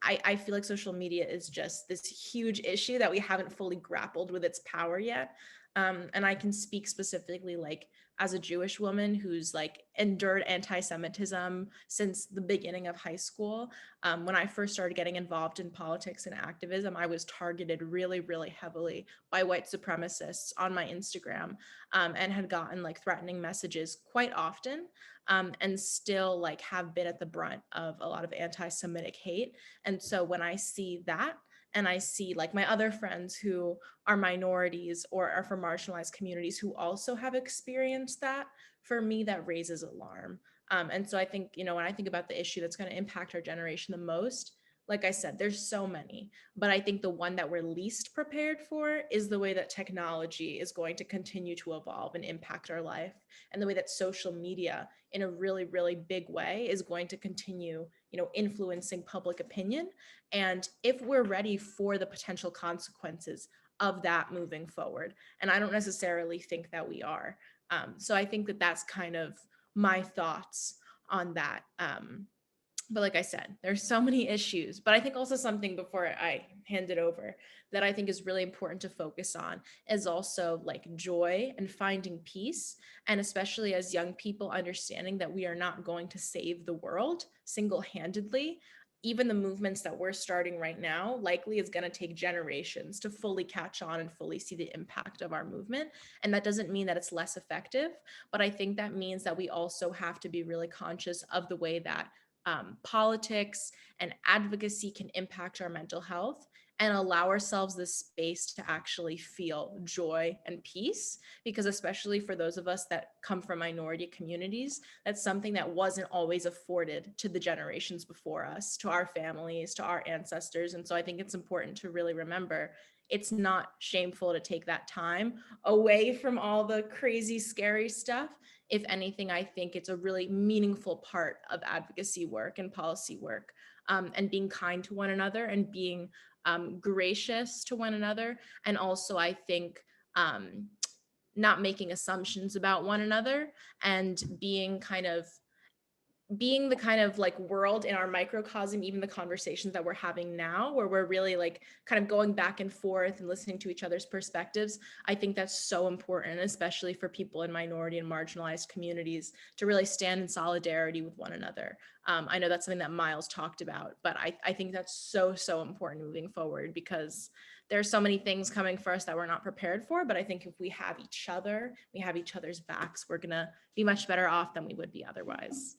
S4: I feel like social media is just this huge issue that we haven't fully grappled with its power yet. And I can speak specifically like as a Jewish woman who's like endured anti-Semitism since the beginning of high school. When I first started getting involved in politics and activism, I was targeted really, really heavily by white supremacists on my Instagram, and had gotten like threatening messages quite often, and still like have been at the brunt of a lot of anti-Semitic hate. And so when I see that, and I see like my other friends who are minorities or are from marginalized communities who also have experienced that, for me, that raises alarm. And so I think, when I think about the issue that's going to impact our generation the most, like I said, there's so many, but I think the one that we're least prepared for is the way that technology is going to continue to evolve and impact our life, and the way that social media in a really, really big way is going to continue, influencing public opinion. And if we're ready for the potential consequences of that moving forward, and I don't necessarily think that we are. So I think that that's kind of my thoughts on that. But like I said, there's so many issues, but I think also something before I hand it over that I think is really important to focus on is also like joy and finding peace. And especially as young people, understanding that we are not going to save the world single-handedly. Even the movements that we're starting right now likely is going to take generations to fully catch on and fully see the impact of our movement. And that doesn't mean that it's less effective, but I think that means that we also have to be really conscious of the way that politics and advocacy can impact our mental health, and allow ourselves this space to actually feel joy and peace. Because especially for those of us that come from minority communities, that's something that wasn't always afforded to the generations before us, to our families, to our ancestors. And so I think it's important to really remember it's not shameful to take that time away from all the crazy, scary stuff. If anything, I think it's a really meaningful part of advocacy work and policy work, and being kind to one another and being gracious to one another. And also, I think not making assumptions about one another and being kind of being the kind of like world in our microcosm, even the conversations that we're having now, where we're really like kind of going back and forth and listening to each other's perspectives, I think that's so important, especially for people in minority and marginalized communities, to really stand in solidarity with one another. I know that's something that Miles talked about, but I think that's so, so important moving forward, because there's so many things coming for us that we're not prepared for. But I think if we have each other, we have each other's backs, we're gonna be much better off than we would be otherwise.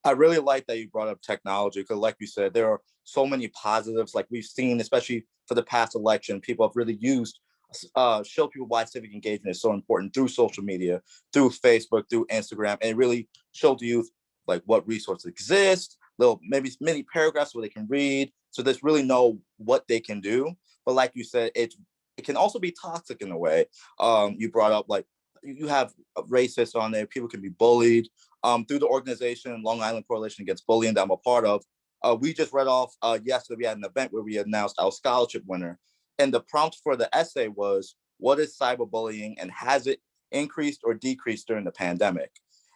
S2: I really like that you brought up technology, because like you said, there are so many positives. Like we've seen, especially for the past election, people have really used, show people why civic engagement is so important through social media, through Facebook, through Instagram, and it really showed the youth like what resources exist, little maybe many paragraphs where they can read, so they really know what they can do. But like you said, it can also be toxic in a way. You brought up like you have racists on there, people can be bullied. Through the organization Long Island Coalition Against Bullying that I'm a part of, we just read off yesterday. We had an event where we announced our scholarship winner, and the prompt for the essay was, "What is cyberbullying, and has it increased or decreased during the pandemic?"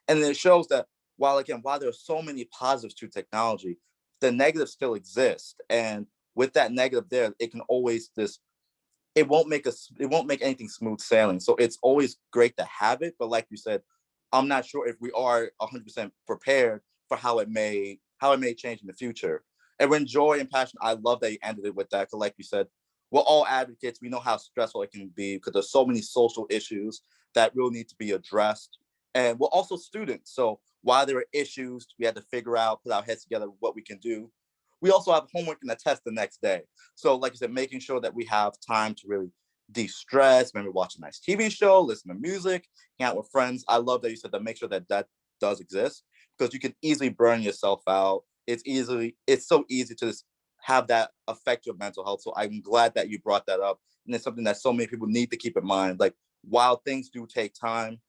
S2: And it shows that while there are so many positives to technology, the negatives still exist, and with that negative there, it can always it won't make anything smooth sailing. So it's always great to have it, but like you said, I'm not sure if we are 100% prepared for how it may change in the future. And when joy and passion, I love that you ended it with that, because like you said, we're all advocates. We know how stressful it can be, because there's so many social issues that really need to be addressed. And we're also students. So while there are issues we have to figure out, put our heads together what we can do, we also have homework and a test the next day. So like I said, making sure that we have time to really de-stress, maybe watch a nice TV show, listen to music, hang out with friends. I love that you said that. Make sure that that does exist, because you can easily burn yourself out. It's so easy to just have that affect your mental health. So I'm glad that you brought that up. And it's something that so many people need to keep in mind. Like, while things do take time,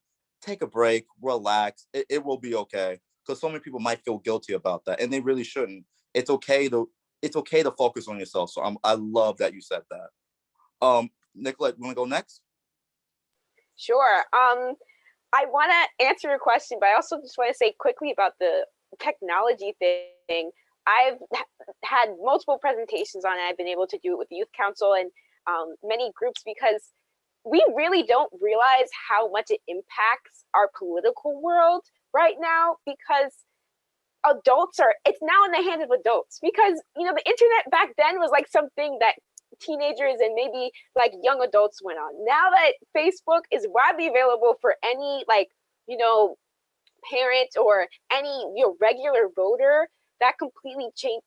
S2: take a break, relax. It will be okay. Because so many people might feel guilty about that, and they really shouldn't. It's okay to focus on yourself. So I love that you said that. Nicolette, you want to go next?
S3: Sure. I want to answer your question, but I also just want to say quickly about the technology thing. I've had multiple presentations on it. I've been able to do it with the Youth Council and many groups, because we really don't realize how much it impacts our political world right now, because it's now in the hands of adults, because the internet back then was like something that teenagers and maybe like young adults went on. Now that Facebook is widely available for any parent or any regular voter, that completely changed.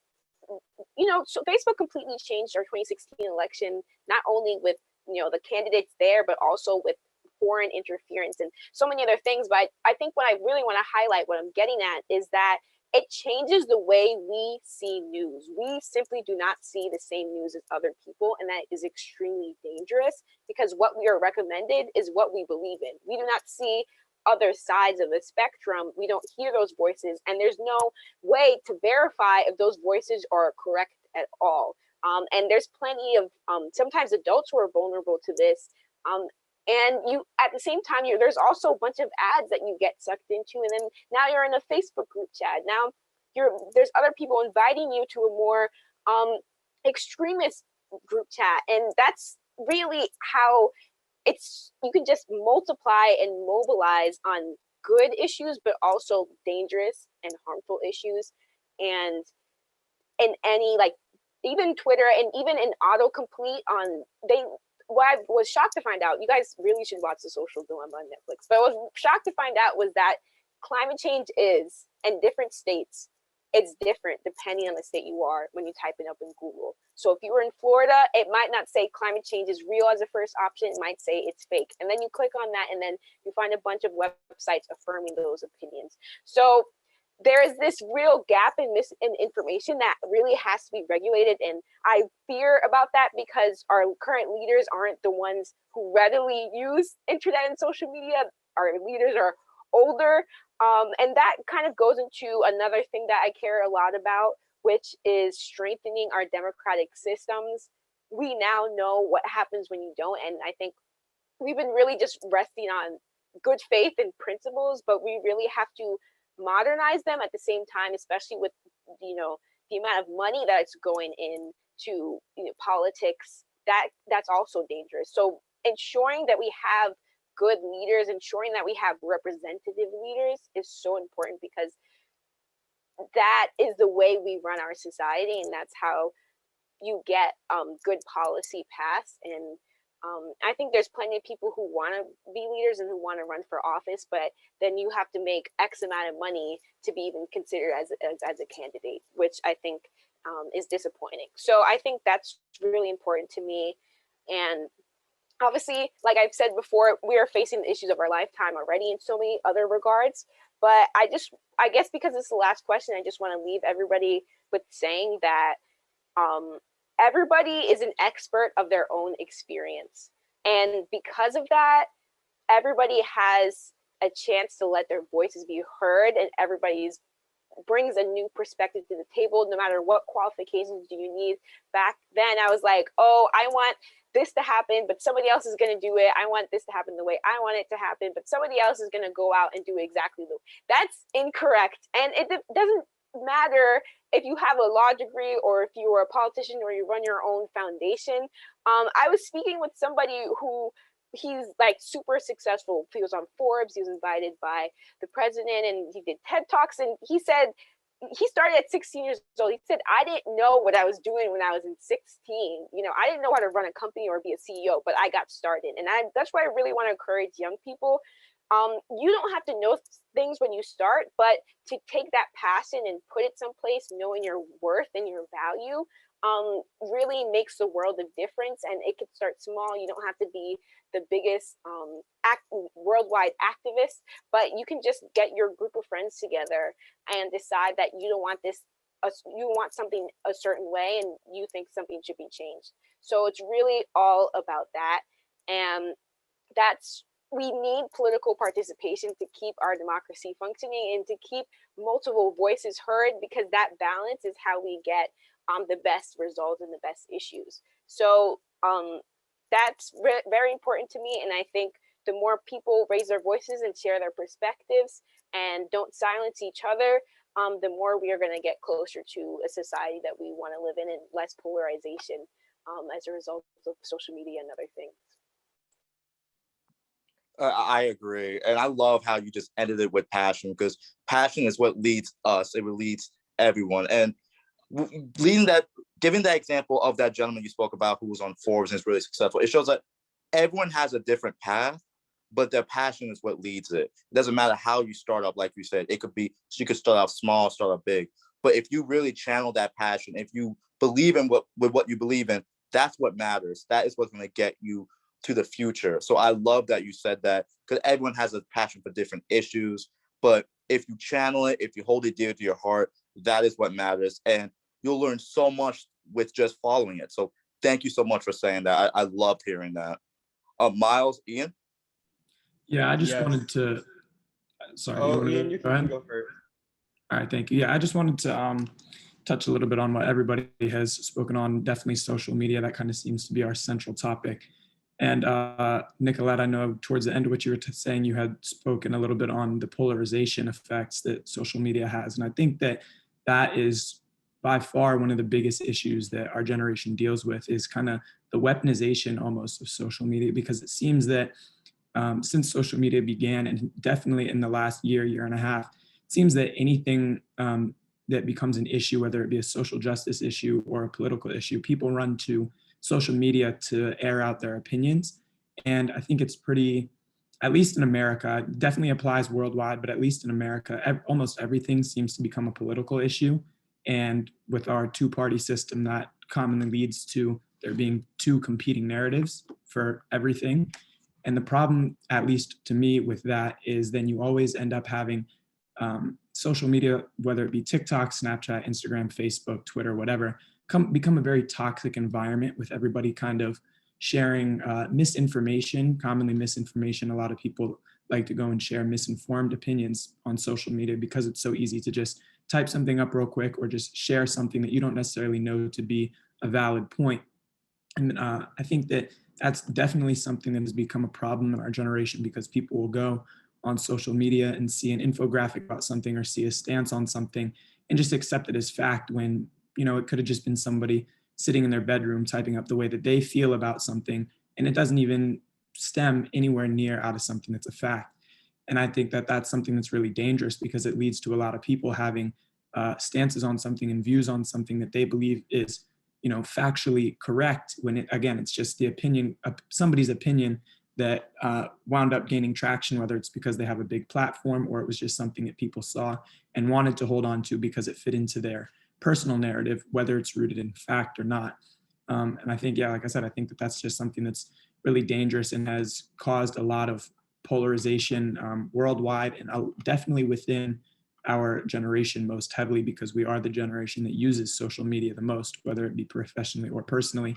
S3: So Facebook completely changed our 2016 election, not only with the candidates there, but also with foreign interference and so many other things. But I think what I really want to highlight, what I'm getting at, is that it changes the way we see news. We simply do not see the same news as other people, and that is extremely dangerous, because what we are recommended is what we believe in. We do not see other sides of the spectrum. We don't hear those voices, and there's no way to verify if those voices are correct at all. And there's plenty of sometimes adults who are vulnerable to this. And you, at the same time, there's also a bunch of ads that you get sucked into, and then now you're in a Facebook group chat. Now there's other people inviting you to a more extremist group chat, and that's really how you can just multiply and mobilize on good issues, but also dangerous and harmful issues. And in any, like, even Twitter and even in autocomplete what I was shocked to find out, you guys really should watch The Social Dilemma on Netflix, but I was shocked to find out was that climate change is, in different states, it's different depending on the state you are when you type it up in Google. So if you were in Florida, it might not say climate change is real as a first option. It might say it's fake. And then you click on that, and then you find a bunch of websites affirming those opinions. So there is this real gap in information that really has to be regulated. And I fear about that, because our current leaders aren't the ones who readily use internet and social media. Our leaders are older. And that kind of goes into another thing that I care a lot about, which is strengthening our democratic systems. We now know what happens when you don't. And I think we've been really just resting on good faith and principles, but we really have to modernize them at the same time, especially with, you know, the amount of money that's going into, you know, politics. That's also dangerous. So ensuring that we have good leaders, ensuring that we have representative leaders is so important, because that is the way we run our society, and that's how you get good policy passed. And I think there's plenty of people who want to be leaders and who want to run for office, but then you have to make X amount of money to be even considered as a candidate, which I think is disappointing. So I think that's really important to me. And obviously, like I've said before, we are facing the issues of our lifetime already in so many other regards. But I guess because it's the last question, I just want to leave everybody with saying that everybody is an expert of their own experience. And because of that, everybody has a chance to let their voices be heard, and everybody's brings a new perspective to the table, no matter what qualifications do you need. Back then, I was like, oh, I want this to happen, but somebody else is going to do it. I want this to happen the way I want it to happen, but somebody else is going to go out and do exactly the. That's incorrect. And it doesn't matter if you have a law degree or if you are a politician or you run your own foundation. I was speaking with somebody who he's like super successful. He was on Forbes. He was invited by the president, and he did TED Talks. And he said he started at 16 years old. He said, I didn't know what I was doing when I was in 16. You know, I didn't know how to run a company or be a CEO, but I got started. And that's why I really want to encourage young people. You don't have to know things when you start, but to take that passion and put it someplace, knowing your worth and your value, really makes the world of difference. And it can start small. You don't have to be the biggest worldwide activist, but you can just get your group of friends together and decide that you don't want this, you want something a certain way, and you think something should be changed. So it's really all about that. And we need political participation to keep our democracy functioning and to keep multiple voices heard, because that balance is how we get the best results and the best issues. So that's very important to me. And I think the more people raise their voices and share their perspectives and don't silence each other, the more we are going to get closer to a society that we want to live in, and less polarization as a result of social media and other things.
S2: I agree. And I love how you just ended it with passion, because passion is what leads us. It leads everyone. And giving that example of that gentleman you spoke about who was on Forbes and is really successful, it shows that everyone has a different path, but their passion is what leads it. It doesn't matter how you start up, like you said. It could be, you could start out small, start out big. But if you really channel that passion, if you believe in what you believe in, that's what matters. That is what's going to get you to the future. So I love that you said that, because everyone has a passion for different issues. But if you channel it, if you hold it dear to your heart, that is what matters. And you'll learn so much with just following it. So thank you so much for saying that. I loved hearing that. Miles, Ian?
S5: Yeah, I just wanted to, sorry.
S6: Oh, Ian, you can go first.
S5: All right, thank you. Yeah, I just wanted to touch a little bit on what everybody has spoken on. Definitely social media, that kind of seems to be our central topic. And Nicolette, I know towards the end of what you were saying, you had spoken a little bit on the polarization effects that social media has. And I think that is by far one of the biggest issues that our generation deals with, is kind of the weaponization almost of social media, because it seems that since social media began, and definitely in the last year and a half, it seems that anything that becomes an issue, whether it be a social justice issue or a political issue, people run to social media to air out their opinions. And I think it's pretty, at least in America, definitely applies worldwide, but at least in America, almost everything seems to become a political issue. And with our two-party system, that commonly leads to there being two competing narratives for everything. And the problem, at least to me, with that is then you always end up having social media, whether it be TikTok, Snapchat, Instagram, Facebook, Twitter, whatever, become a very toxic environment with everybody kind of sharing misinformation, commonly misinformation. A lot of people like to go and share misinformed opinions on social media because it's so easy to just type something up real quick or just share something that you don't necessarily know to be a valid point. And I think that that's definitely something that has become a problem in our generation, because people will go on social media and see an infographic about something or see a stance on something and just accept it as fact, when, you know, it could have just been somebody sitting in their bedroom typing up the way that they feel about something, and it doesn't even stem anywhere near out of something that's a fact. And I think that that's something that's really dangerous, because it leads to a lot of people having stances on something and views on something that they believe is, you know, factually correct, when it, again, it's just the opinion of somebody's opinion that wound up gaining traction, whether it's because they have a big platform or it was just something that people saw and wanted to hold on to because it fit into their personal narrative, whether it's rooted in fact or not. And I think, yeah, like I said, I think that that's just something that's really dangerous and has caused a lot of polarization worldwide, and definitely within our generation most heavily, because we are the generation that uses social media the most, whether it be professionally or personally.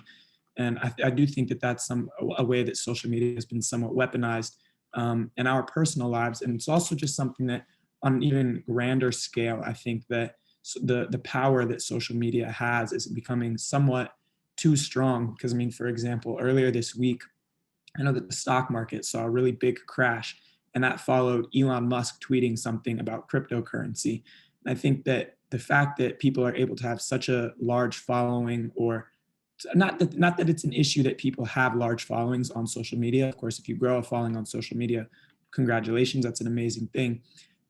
S5: And I do think that that's a way that social media has been somewhat weaponized in our personal lives. And it's also just something that, on an even grander scale, I think that the power that social media has is becoming somewhat too strong. Because, I mean, for example, earlier this week, I know that the stock market saw a really big crash, and that followed Elon Musk tweeting something about cryptocurrency. And I think that the fact that people are able to have such a large following, or not that it's an issue that people have large followings on social media. Of course, if you grow a following on social media, congratulations, that's an amazing thing.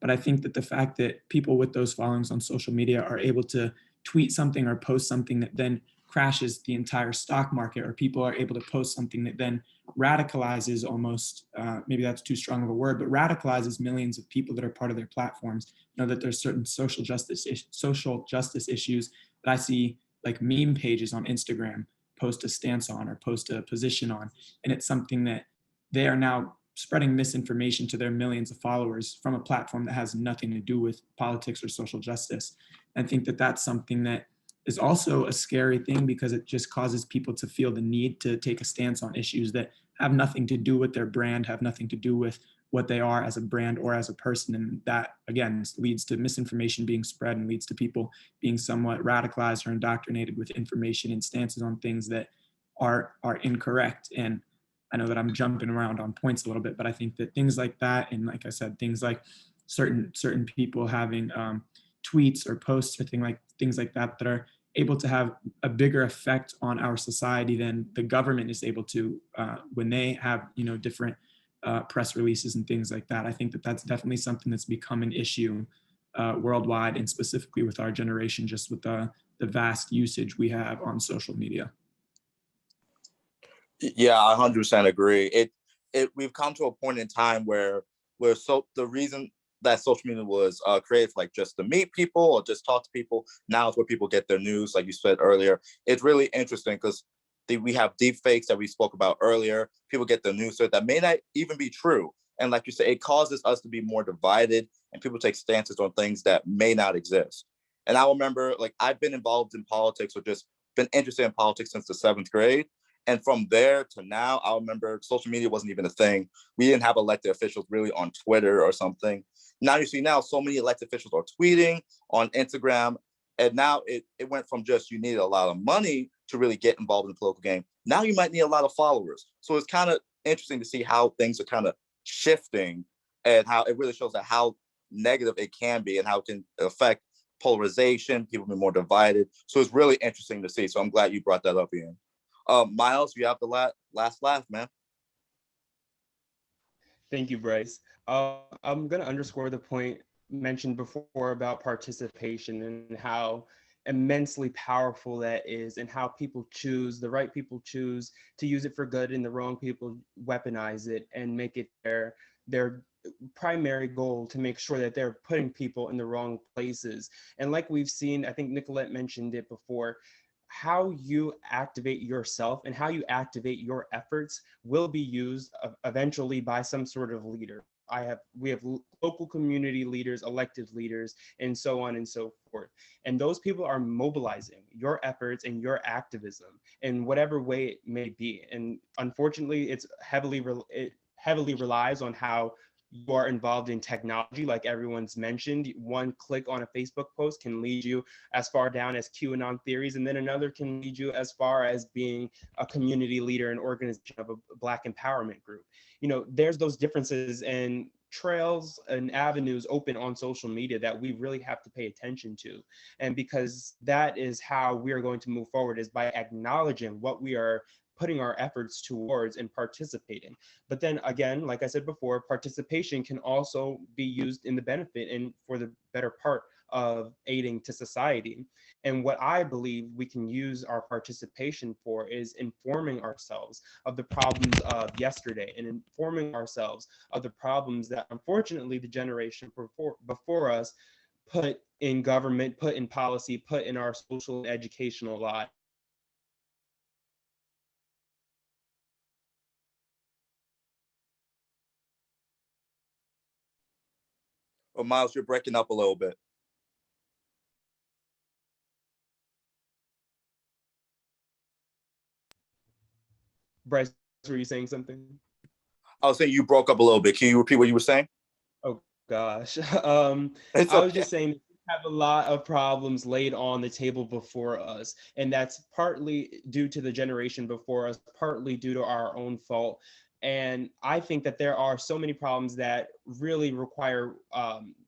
S5: But I think that the fact that people with those followings on social media are able to tweet something or post something that then crashes the entire stock market, or people are able to post something that then radicalizes almost, maybe that's too strong of a word, but radicalizes millions of people that are part of their platforms. You know, that there's certain social justice issues that I see, like meme pages on Instagram post a stance on or post a position on, and it's something that they are now spreading misinformation to their millions of followers from a platform that has nothing to do with politics or social justice. I think that that's something that is also a scary thing, because it just causes people to feel the need to take a stance on issues that have nothing to do with their brand, have nothing to do with what they are as a brand or as a person. And that, again, leads to misinformation being spread and leads to people being somewhat radicalized or indoctrinated with information and stances on things that are incorrect. And I know that I'm jumping around on points a little bit, but I think that things like that, and like I said, things like certain people having tweets or posts or things like that that are able to have a bigger effect on our society than the government is able to when they have, you know, different press releases and things like that. I think that that's definitely something that's become an issue worldwide, and specifically with our generation, just with the vast usage we have on social media.
S2: Yeah, I 100% agree. We've come to a point in time where the reason that social media was created, like just to meet people or just talk to people, now is where people get their news, like you said earlier. It's really interesting because we have deep fakes that we spoke about earlier. People get their news that may not even be true. And like you said, it causes us to be more divided, and people take stances on things that may not exist. And I remember, like, I've been involved in politics, or just been interested in politics since the 7th grade. And from there to now, I remember social media wasn't even a thing. We didn't have elected officials really on Twitter or something. Now you see so many elected officials are tweeting on Instagram. And now it went from just you need a lot of money to really get involved in the political game. Now you might need a lot of followers. So it's kind of interesting to see how things are kind of shifting, and how it really shows that how negative it can be and how it can affect polarization, people be more divided. So it's really interesting to see. So I'm glad you brought that up, Ian. Miles, you have the last laugh, man.
S6: Thank you, Bryce. I'm going to underscore the point mentioned before about participation and how immensely powerful that is, and how the right people choose to use it for good, and the wrong people weaponize it and make it their primary goal to make sure that they're putting people in the wrong places. And like we've seen, I think Nicolette mentioned it before, how you activate yourself and how you activate your efforts will be used eventually by some sort of leader. We have local community leaders, elected leaders, and so on and so forth. And those people are mobilizing your efforts and your activism in whatever way it may be. And unfortunately, it heavily relies on how you are involved in technology, like everyone's mentioned. One click on a Facebook post can lead you as far down as QAnon theories, and then another can lead you as far as being a community leader and organization of a Black empowerment group. You know, there's those differences and trails and avenues open on social media that we really have to pay attention to. And because that is how we are going to move forward, is by acknowledging what we are putting our efforts towards and participating. But then again, like I said before, participation can also be used in the benefit and for the better part of aiding to society. And what I believe we can use our participation for is informing ourselves of the problems of yesterday and informing ourselves of the problems that unfortunately the generation before us put in government, put in policy, put in our social and educational lives.
S2: Oh, Miles, you're breaking up a little bit.
S6: Bryce, were you saying something?
S2: I was saying you broke up a little bit. Can you repeat what you were saying?
S6: Oh gosh.
S2: It's
S6: I was
S2: okay.
S6: just saying we have a lot of problems laid on the table before us, and that's partly due to the generation before us, partly due to our own fault. And I think that there are so many problems that really require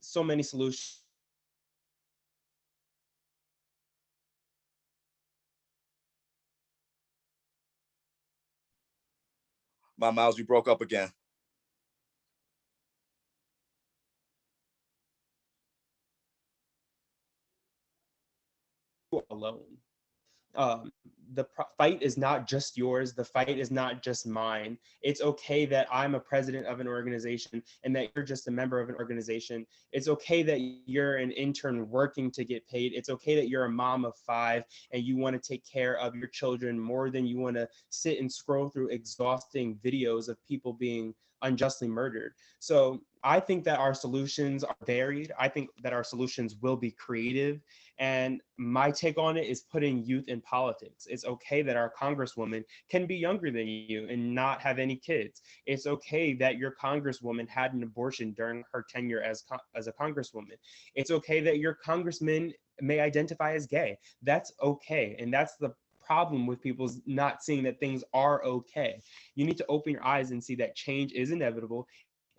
S6: so many solutions.
S2: Miles, you broke up again.
S6: Alone. The fight is not just yours. The fight is not just mine. It's okay that I'm a president of an organization and that you're just a member of an organization. It's okay that you're an intern working to get paid. It's okay that you're a mom of 5 and you want to take care of your children more than you want to sit and scroll through exhausting videos of people being unjustly murdered. So I think that our solutions are varied. I think that our solutions will be creative. And my take on it is putting youth in politics. It's okay that our congresswoman can be younger than you and not have any kids. It's okay that your congresswoman had an abortion during her tenure as a congresswoman. It's okay that your congressman may identify as gay. That's okay. And that's the problem with people not seeing that things are okay. You need to open your eyes and see that change is inevitable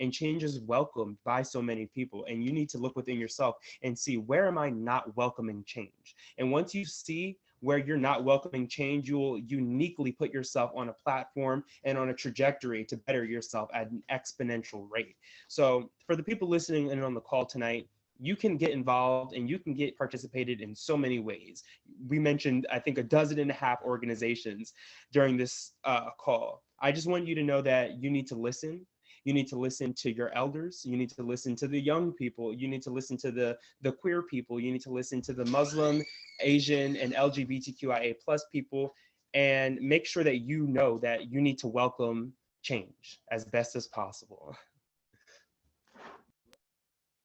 S6: and change is welcomed by so many people. And you need to look within yourself and see, where am I not welcoming change? And once you see where you're not welcoming change, you will uniquely put yourself on a platform and on a trajectory to better yourself at an exponential rate. So for the people listening in on the call tonight, you can get involved and you can get participated in so many ways. We mentioned, I think, 12.5 organizations during this call. I just want you to know that you need to listen. You need to listen to your elders. You need to listen to the young people. You need to listen to the queer people. You need to listen to the Muslim, Asian, and LGBTQIA+ people, and make sure that you know that you need to welcome change as best as possible.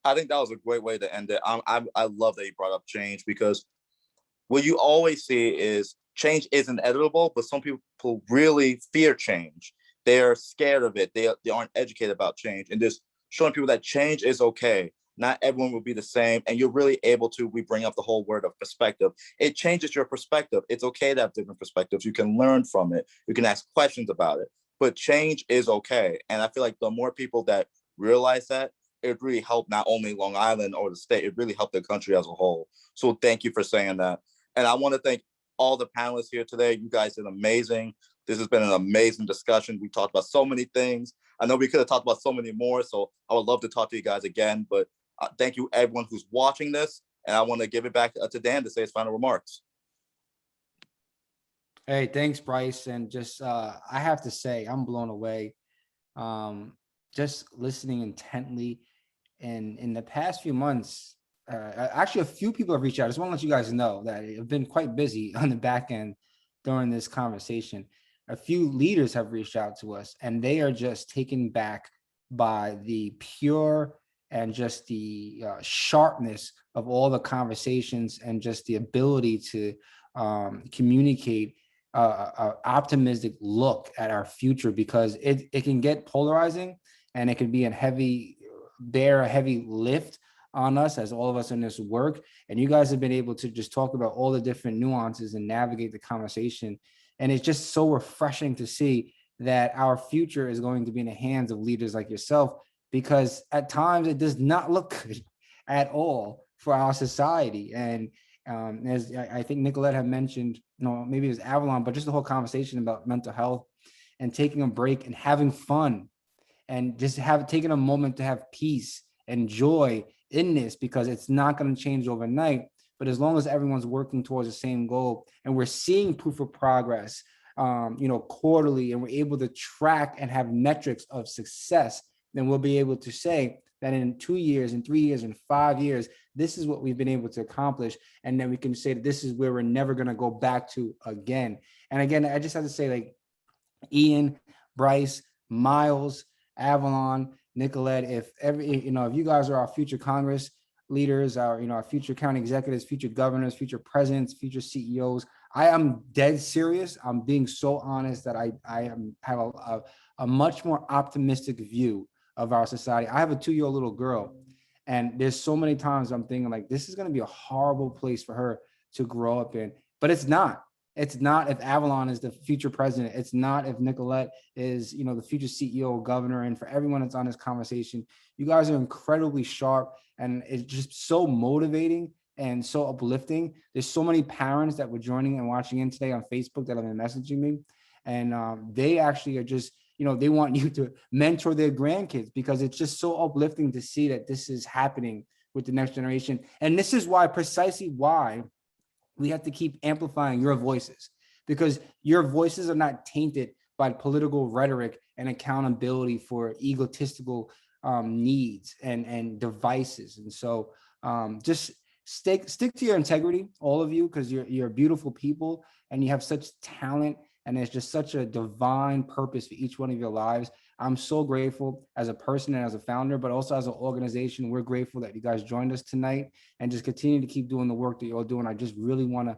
S2: I think that was a great way to end it. I love that you brought up change, because what you always see is change isn't inevitable, but some people really fear change. They're scared of it. They aren't educated about change, and just showing people that change is okay. Not everyone will be the same, and you're really able to. We bring up the whole word of perspective. It changes your perspective. It's okay to have different perspectives. You can learn from it. You can ask questions about it, but change is okay. And I feel like the more people that realize that, it really helped not only Long Island or the state, it really helped the country as a whole. So thank you for saying that. And I want to thank all the panelists here today. You guys did amazing. This has been an amazing discussion. We talked about so many things. I know we could have talked about so many more, so I would love to talk to you guys again. But thank you, everyone who's watching this. And I want to give it back to Dan to say his final remarks.
S1: Hey, thanks, Bryce. And just, I have to say, I'm blown away. Just listening intently. And in the past few months, actually, a few people have reached out. I just want to let you guys know that I've been quite busy on the back end during this conversation. A few leaders have reached out to us, and they are just taken back by the pure and just the sharpness of all the conversations and just the ability to communicate an optimistic look at our future, because it can get polarizing. and it can be a heavy lift on us as all of us in this work. And you guys have been able to just talk about all the different nuances and navigate the conversation. And it's just so refreshing to see that our future is going to be in the hands of leaders like yourself, because at times it does not look good at all for our society. And as I think Nicolette had mentioned, maybe it was Avalon, but just the whole conversation about mental health and taking a break and having fun and just taking a moment to have peace and joy in this, because it's not going to change overnight. But as long as everyone's working towards the same goal and we're seeing proof of progress, quarterly, and we're able to track and have metrics of success, then we'll be able to say that in 2 years, in 3 years, in 5 years, this is what we've been able to accomplish. And then we can say that this is where we're never going to go back to again. And again, I just have to say, like, Ian, Bryce, Miles, Avalon, Nicolette, if you guys are our future Congress leaders, our future county executives, future governors, future presidents, future CEOs, I am dead serious. I'm being so honest that I have a much more optimistic view of our society. I have a 2-year-old little girl, and there's so many times I'm thinking, like, this is going to be a horrible place for her to grow up in, but it's not. It's not if Avalon is the future president. It's not if Nicolette is, the future CEO or governor. And for everyone that's on this conversation, you guys are incredibly sharp, and it's just so motivating and so uplifting. There's so many parents that were joining and watching in today on Facebook that have been messaging me, and they actually are just, they want you to mentor their grandkids, because it's just so uplifting to see that this is happening with the next generation. And this is precisely why we have to keep amplifying your voices, because your voices are not tainted by political rhetoric and accountability for egotistical needs and devices. And so just stick to your integrity, all of you, because you're beautiful people and you have such talent, and there's just such a divine purpose for each one of your lives. I'm so grateful as a person and as a founder, but also as an organization. We're grateful that you guys joined us tonight, and just continue to keep doing the work that you're doing. I just really want to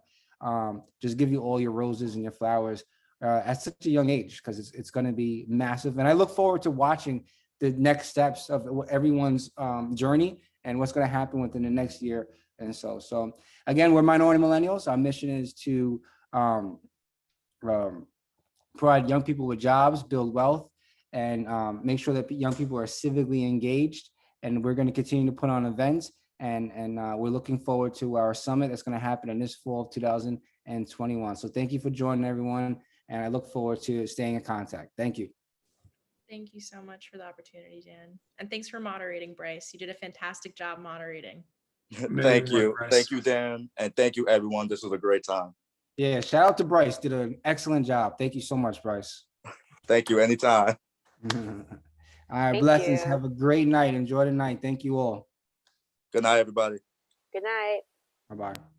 S1: just give you all your roses and your flowers at such a young age, because it's going to be massive. And I look forward to watching the next steps of everyone's journey and what's going to happen within the next year. And so again, we're Minority Millennials. Our mission is to provide young people with jobs, build wealth, and make sure that young people are civically engaged. And we're going to continue to put on events, and we're looking forward to our summit that's going to happen in this fall of 2021. So thank you for joining, everyone, and I look forward to staying in contact. Thank you.
S4: Thank you so much for the opportunity, Dan. And thanks for moderating, Bryce. You did a fantastic job moderating.
S2: Thank you, Dan, and thank you, everyone. This was a great time.
S1: Yeah, shout out to Bryce. Did an excellent job. Thank you so much, Bryce.
S2: Thank you. Anytime.
S1: All right, blessings. Have a great night. Enjoy the night. Thank you all.
S2: Good night, everybody.
S3: Good night.
S1: Bye-bye.